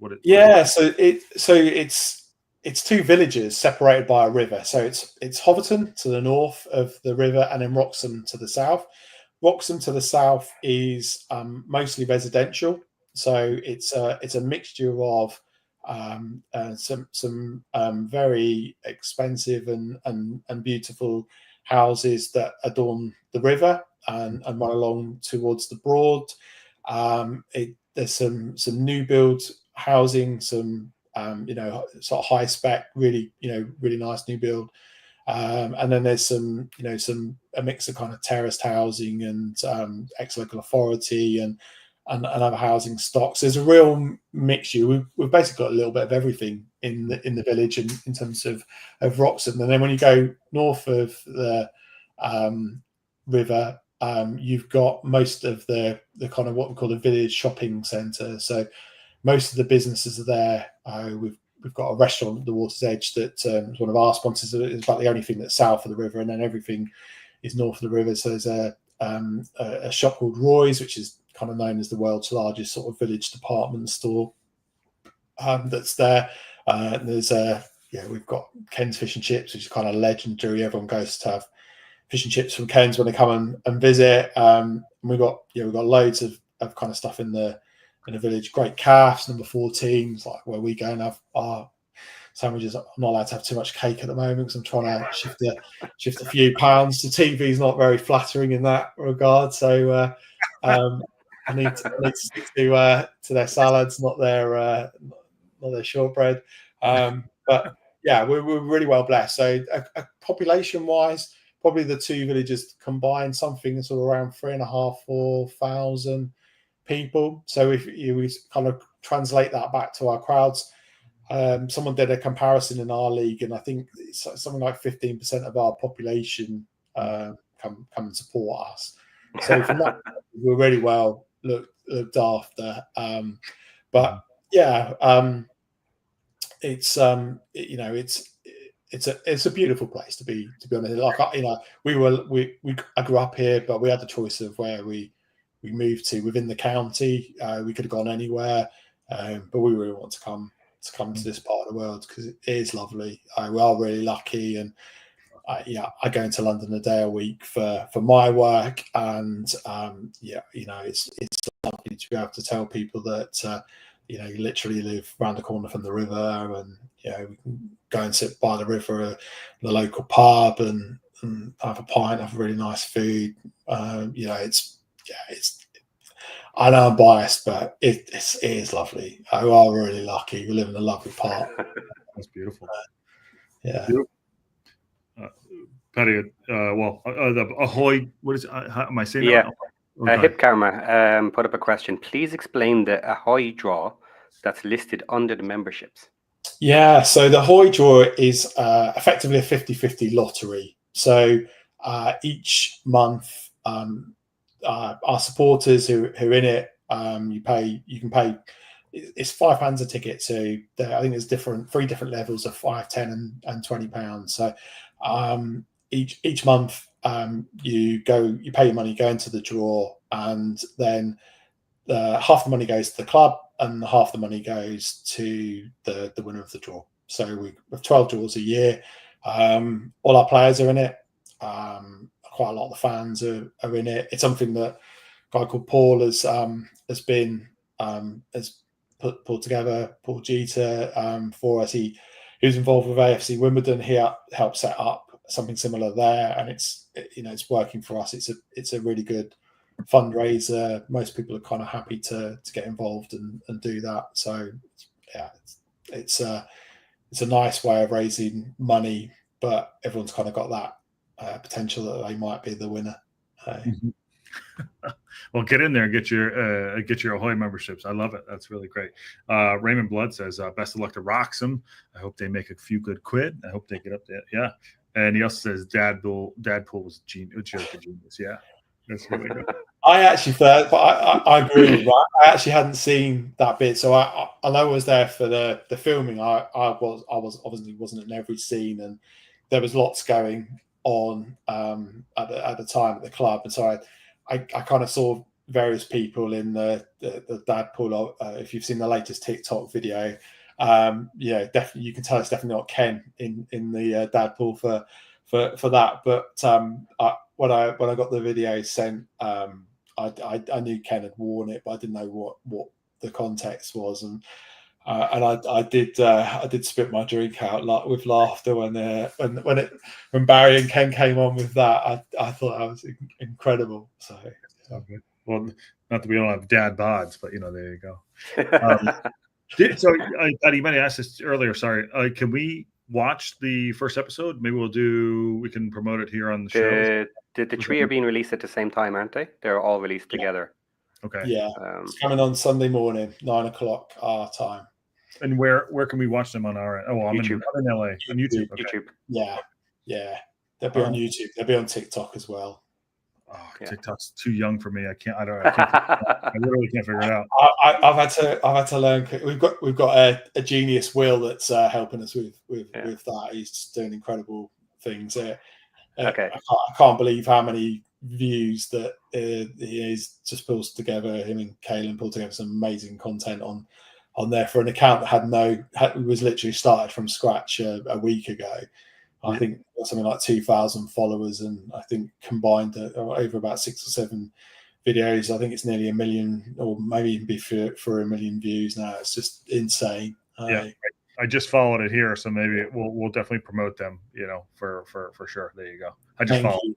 it's two villages separated by a river. So it's Hoverton to the north of the river, and then Wroxham to the south. Wroxham to the south is mostly residential. So it's a mixture of some very expensive and beautiful houses that adorn the river and run along towards the Broad. There's some new build housing, some sort of high spec, really nice new build, and then there's a mix of kind of terraced housing and ex-local authority and other housing stocks. There's a real mixture. We've basically got a little bit of everything in the village in terms of Wroxham. And then when you go north of the river, you've got most of the kind of what we call the village shopping centre. So most of the businesses are there. We've got a restaurant at the water's edge that is one of our sponsors. It's about the only thing that's south of the river, and then everything is north of the river. So there's a shop called Roy's, which is kind of known as the world's largest sort of village department store that's there. We've got Ken's Fish and Chips, which is kind of legendary. Everyone goes to have fish and chips from Ken's when they come and visit. And we've got loads of kind of stuff in the village. Great Calves, number 14, is like where we go and have our sandwiches. I'm not allowed to have too much cake at the moment because I'm trying to shift a few pounds. The TV's not very flattering in that regard, so I need to stick to their salads, not their shortbread. But yeah, we're really well blessed. So population wise, probably the two villages combined something sort of around 3,500-4,000 people. So if we kind of translate that back to our crowds, someone did a comparison in our league, and I think it's something like 15% of our population come and support us. So from that, we're really well looked after. But yeah, it's a beautiful place to be honest. Like I grew up here, but we had the choice of where we moved to within the county. We could have gone anywhere, but we really want to come to this part of the world because it is lovely. We are really lucky, and I go into London a day a week for my work, and it's lovely to be able to tell people that you literally live around the corner from the river, and we can go and sit by the river at the local pub and have a pint, have really nice food. I know I'm biased, but it is lovely. We are really lucky. We live in a lovely part. That's beautiful. Yeah. Beautiful. Paddy, the Ahoy, what is how am I saying Yeah. that? Okay. Hip Karma put up a question. Please explain the Ahoy draw that's listed under the memberships. Yeah, so the Hoy draw is effectively a 50-50 lottery. So each month, our supporters who are in it, you can pay. It's £5 a ticket. So I think there's 3 different levels of £5, £10, and £20. So each month you pay your money, go into the draw, and then half the money goes to the club and half the money goes to the winner of the draw. So we have 12 draws a year. All our players are in it. Quite a lot of the fans are in it. It's something that a guy called Paul has put together, Paul Jeter, for us. He was involved with AFC Wimbledon. He helped set up something similar there, and it's working for us. It's a really good fundraiser. Most people are kind of happy to get involved and do that. So yeah, it's a nice way of raising money, but everyone's kind of got that potential that they might be the winner. Well, get in there and get your Ahoy memberships. I love it. That's really great. Raymond Blood says, best of luck to Wroxham. I hope they make a few good quid. I hope they get up there. Yeah. And he also says Dadpool was a genius. Yeah. That's really good. I actually thought, but I agree with that. I actually hadn't seen that bit, so I know I was there for the filming. I was obviously wasn't in every scene, and there was lots going on at the time at the club, and so I kind of saw various people in the Dadpool. If you've seen the latest TikTok video, definitely you can tell it's definitely not Ken in the Dadpool for that. But when I got the video sent, I knew Ken had worn it, but I didn't know what the context was, and I did spit my drink out with laughter when Barry and Ken came on with that. I thought that was incredible. So good. Well, not that we don't have dad bods, but there you go. So Paddy, you might have asked this earlier. Sorry, can we watch the first episode? Maybe we can promote it here on the show. The 3 are being released at the same time, aren't they? They're all released together. Okay. Yeah. It's coming on Sunday morning, 9 o'clock our time. And where can we watch them on our end? Oh, well, I'm in LA on YouTube. Okay. YouTube. Yeah. They'll be on YouTube. They'll be on TikTok as well. Oh, yeah. TikTok's too young for me. I literally can't figure it out. I've had to learn. We've got a genius, Will, that's helping us with that. He's just doing incredible things. Okay. I can't believe how many views that he is just pulls together. Him and Kaylin pulled together some amazing content on there for an account that was literally started from scratch a week ago. I think something like 2,000 followers, and I think combined over about 6 or 7 videos. I think it's nearly 1 million, or maybe even be for 1 million views now. It's just insane. I just followed it here, so maybe we'll definitely promote them. For sure. There you go. I just followed.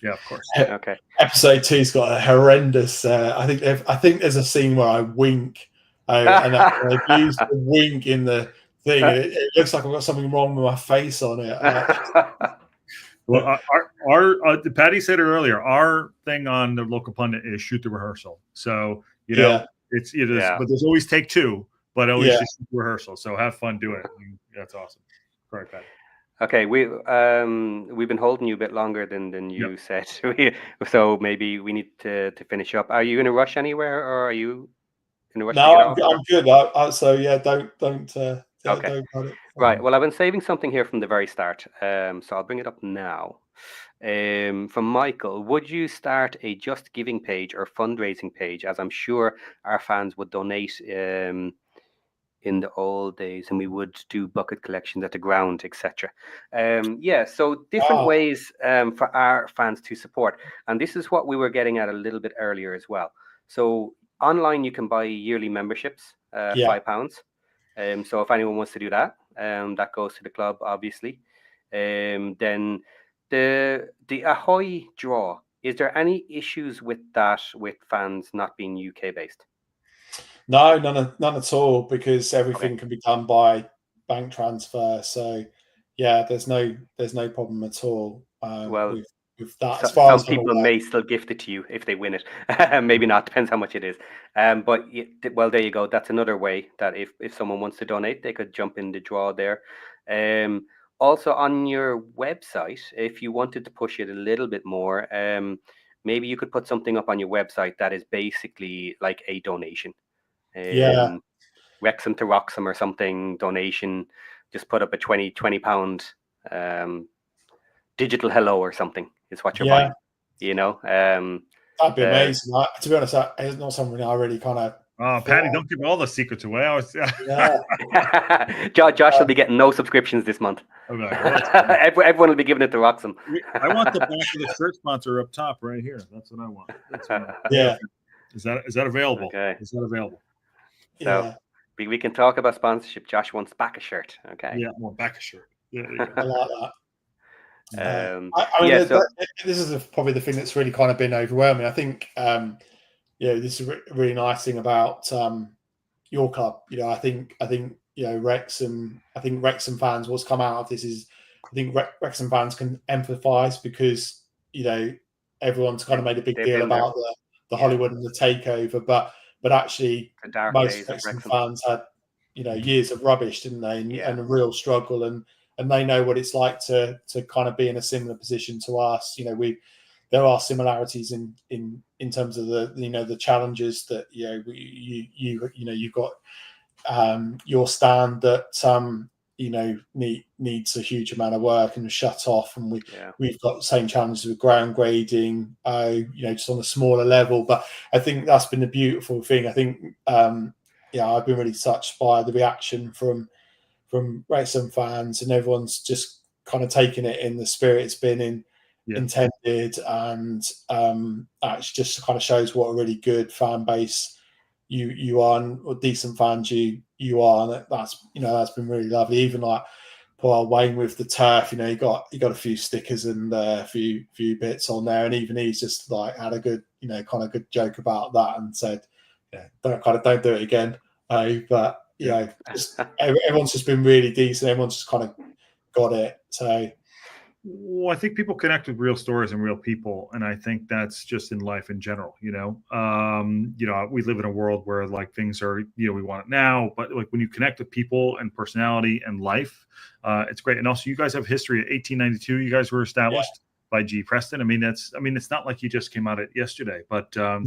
Yeah, of course. Okay. Episode 2's got a horrendous. I think there's a scene where I wink, and I've used the wink in the thing. It looks like I've got something wrong with my face on it. Well, our Paddy said it earlier. Our thing on the local pundit is shoot the rehearsal. So it's but there's always take 2, but always just shoot the rehearsal. So have fun doing it. That's awesome. Correct, Paddy. Okay, we've been holding you a bit longer than you said, so maybe we need to finish up. Are you in a rush anywhere, or are you in a rush? No, I'm good. Don't. Okay. Don't cut it. Right. Well, I've been saving something here from the very start, so I'll bring it up now. From Michael, would you start a Just Giving page or fundraising page, as I'm sure our fans would donate in the old days, and we would do bucket collections at the ground, etc. So different ways for our fans to support, and this is what we were getting at a little bit earlier as well. So online you can buy yearly memberships, £5. So if anyone wants to do that, that goes to the club, obviously. Then the Ahoy draw, is there any issues with that, with fans not being UK based? No, none at all, because everything can be done by bank transfer. So yeah, there's no problem at all. Well, with that. As far some as I'm people aware. may still gift it to you if they win it. Maybe not. Depends how much it is. But well, there you go. That's another way that if someone wants to donate, they could jump in the draw there. Also on your website, if you wanted to push it a little bit more, maybe you could put something up on your website that is basically like a donation. Wrexham to Wroxham or something donation. Just put up a 20 pound digital hello or something is what you're buying. You know, that'd be amazing. To be honest, it's not something I really kind of. Paddy, don't give all the secrets away. Josh will be getting no subscriptions this month. Everyone will be giving it to Wroxham. I want the back of the shirt sponsor up top right here. That's what I want. Is that available? Okay. Is that available? So we can talk about sponsorship. Josh wants back a shirt. Okay. Yeah, I want back a shirt. Yeah, I like that. This is probably the thing that's really kind of been overwhelming. I think, this is a really nice thing about your club. I think Wrexham. I think Wrexham fans. What's come out of this is, I think Wrexham fans can empathise because everyone's kind of made a big deal about the Hollywood and the takeover, but actually most Wrexham fans had years of rubbish, didn't they, and a real struggle and they know what it's like to kind of be in a similar position to us. There are similarities in terms of the challenges that you've got your stand that needs a huge amount of work and shut off, and we've got the same challenges with ground grading, just on a smaller level. But I think that's been the beautiful thing. I think I've been really touched by the reaction from Wrexham fans, and everyone's just kind of taken it in the spirit it's been intended, and actually just kind of shows what a really good fan base you are, and what decent fans you are, and that's been really lovely. Even like poor Wayne with the turf, he got a few stickers and a few bits on there, and even he's just like had a good kind of good joke about that and said, don't do it again. But everyone's just been really decent. Everyone's just kind of got it. So, well, I think people connect with real stories and real people, and I think that's just in life in general. We live in a world where like things are, we want it now, but like when you connect with people and personality and life, it's great. And also, you guys have history. 1892, you guys were established by G. Preston. It's not like you just came out yesterday, but I'm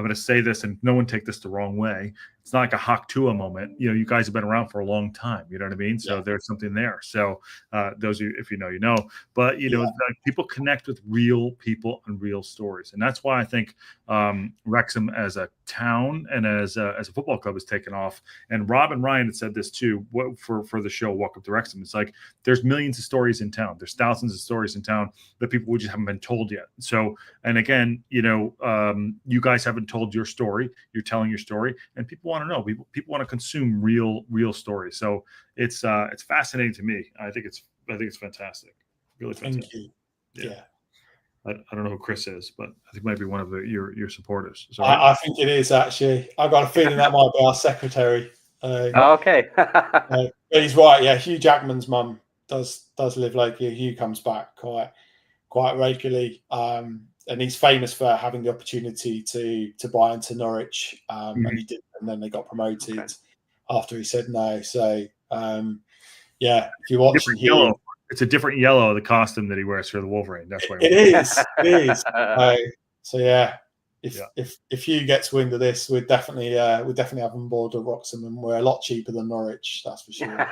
going to say this, and no one take this the wrong way. It's not like a Hawk Tua moment. You guys have been around for a long time. You know what I mean? So there's something there. So those of you, if you know, you know. But people connect with real people and real stories, and that's why I think Wrexham as a town and as a football club has taken off. And Rob and Ryan had said this too for the show Welcome to Wrexham. It's like there's millions of stories in town. There's thousands of stories in town that people just haven't been told yet. So, and again, you guys haven't told your story. You're telling your story, and people want to know. People want to consume real stories. So it's fascinating to me. I think it's fantastic. Really fantastic. Thank you. Yeah. I don't know who Chris is, but I think might be one of your supporters. So I think it is actually. I've got a feeling that might be our secretary. Okay. He's right. Yeah, Hugh Jackman's mum does live locally. Hugh comes back quite regularly. And he's famous for having the opportunity to buy into Norwich, and he did, and then they got promoted after he said no. So, if you watch yellow, it's a different yellow, the costume that he wears for the Wolverine. That's why it is. If Hugh gets wind of this, we'd definitely have him board at Wroxham, and we're a lot cheaper than Norwich. That's for sure.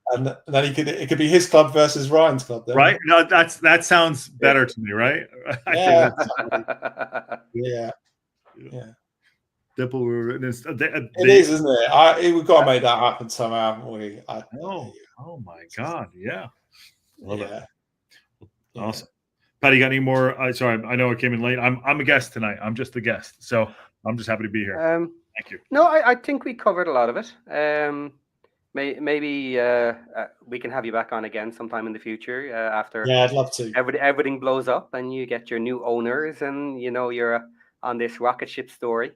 And then it could be his club versus Ryan's club, then. Right? No, that sounds better to me, right? Yeah. It is, isn't it? We've got to make that happen somehow, haven't we? Oh my God, yeah. Love it. Awesome. Patty, got any more? Sorry, I know I came in late. I'm a guest tonight. I'm just the guest, so I'm just happy to be here. Thank you. No, I think we covered a lot of it. Maybe we can have you back on again sometime in the future after. Yeah, I'd love to. Everything blows up and you get your new owners, and you're on this rocket ship story.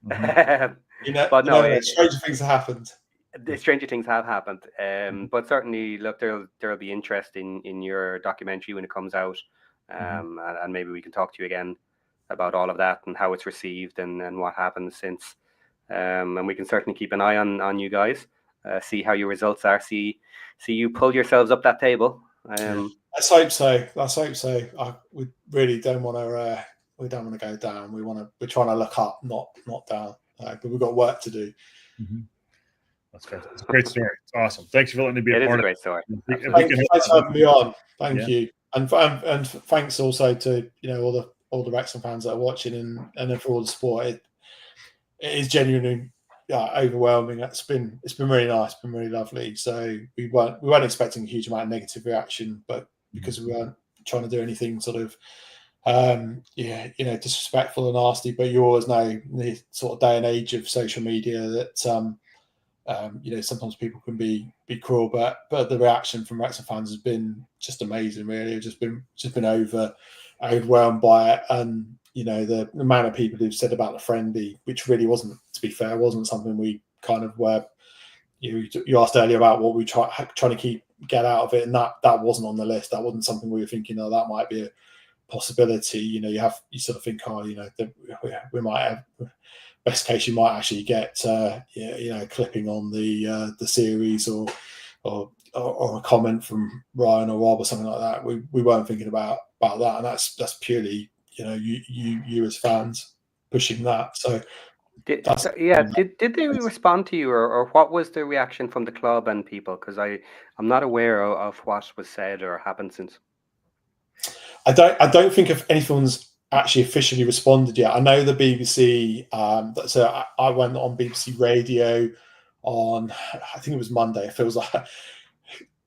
Mm-hmm. But no, stranger things have happened. the stranger things have happened. But certainly, look, there'll be interest in your documentary when it comes out, and maybe we can talk to you again about all of that and how it's received and what happens since. And we can certainly keep an eye on you guys, see how your results are, see you pull yourselves up that table. Let's hope so. We really don't want to. We don't want to go down. We're trying to look up, not down. But we've got work to do. That's fantastic. It's a great story. It's awesome. Thanks for letting me be a part of it. It is a great story. Thanks for having me on. Thank you, and thanks also to all the Wrexham fans that are watching and for all the support. It is genuinely overwhelming. It's been really nice. It's been really lovely. So we weren't expecting a huge amount of negative reaction, but because we weren't trying to do anything sort of disrespectful and nasty, but you always know in the sort of day and age of social media that sometimes people can be cruel, but the reaction from Wrexham fans has been just amazing. Really, I've just been overwhelmed by it, and the amount of people who've said about the friendly, which really wasn't, to be fair, wasn't something we kind of were. You asked earlier about what we trying to get out of it, and that wasn't on the list. That wasn't something we were thinking, that might be a possibility. You sort of think, we might have. Best case, you might actually get clipping on the series or a comment from Ryan or Rob or something like that. We weren't thinking about that, and that's purely you as fans pushing that. So did they respond to you, or what was the reaction from the club and people? Because I'm not aware of what was said or happened since. I don't think if anyone's actually officially responded yet. I know the BBC. So I went on BBC Radio on, I think it was Monday. It feels like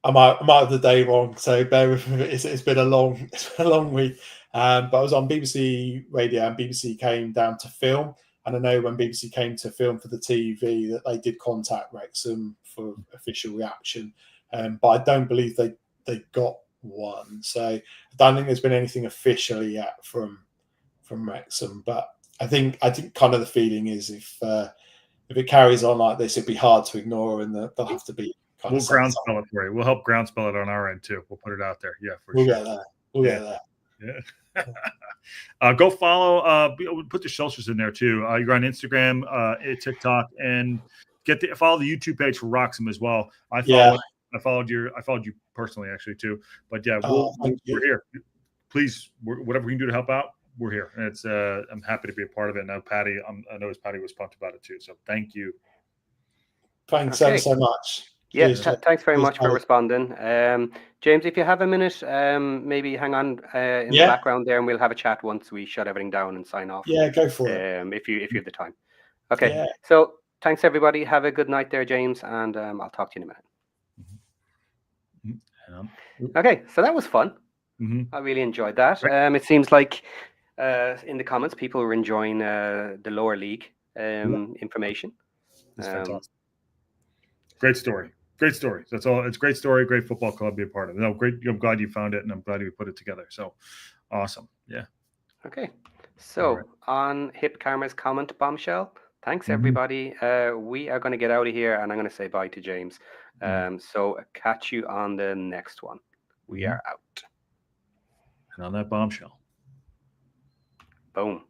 I might have the day wrong, so bear with me. It's been a long week. But I was on BBC Radio, and BBC came down to film. And I know when BBC came to film for the TV that they did contact Wrexham for official reaction. But I don't believe they got one. So I don't think there's been anything officially yet from Wrexham, but I think kind of the feeling is if it carries on like this, it'd be hard to ignore, and they'll have to be. We'll groundspell it for you. We'll help groundspell it on our end too. We'll put it out there. Yeah, we'll get there. We'll get there. Yeah. Go follow. Put the socials in there too. You're on Instagram, TikTok, and follow the YouTube page for Wroxham as well. I followed you personally actually too. But yeah, we're here. Please, whatever we can do to help out, we're here. And it's I'm happy to be a part of it. Now, Patty, I know Patty was pumped about it too. So thank you. Thanks so much. Yeah, thanks very much for responding. James, if you have a minute, maybe hang on in the background there, and we'll have a chat once we shut everything down and sign off. Yeah, go for it. If you have the time. Okay. So thanks everybody. Have a good night there, James, and I'll talk to you in a minute. Okay, so that was fun. I really enjoyed that. It seems like in the comments people were enjoying the lower league information. It's fantastic. Great story. That's all. It's a great story. Great football club to be a part of. No, great. I'm glad you found it, and I'm glad you put it together. So awesome. Yeah. Okay. So on Hip Karma's comment bombshell, thanks everybody. We are going to get out of here, and I'm going to say bye to James. So catch you on the next one. We are out. And on that bombshell. Boom.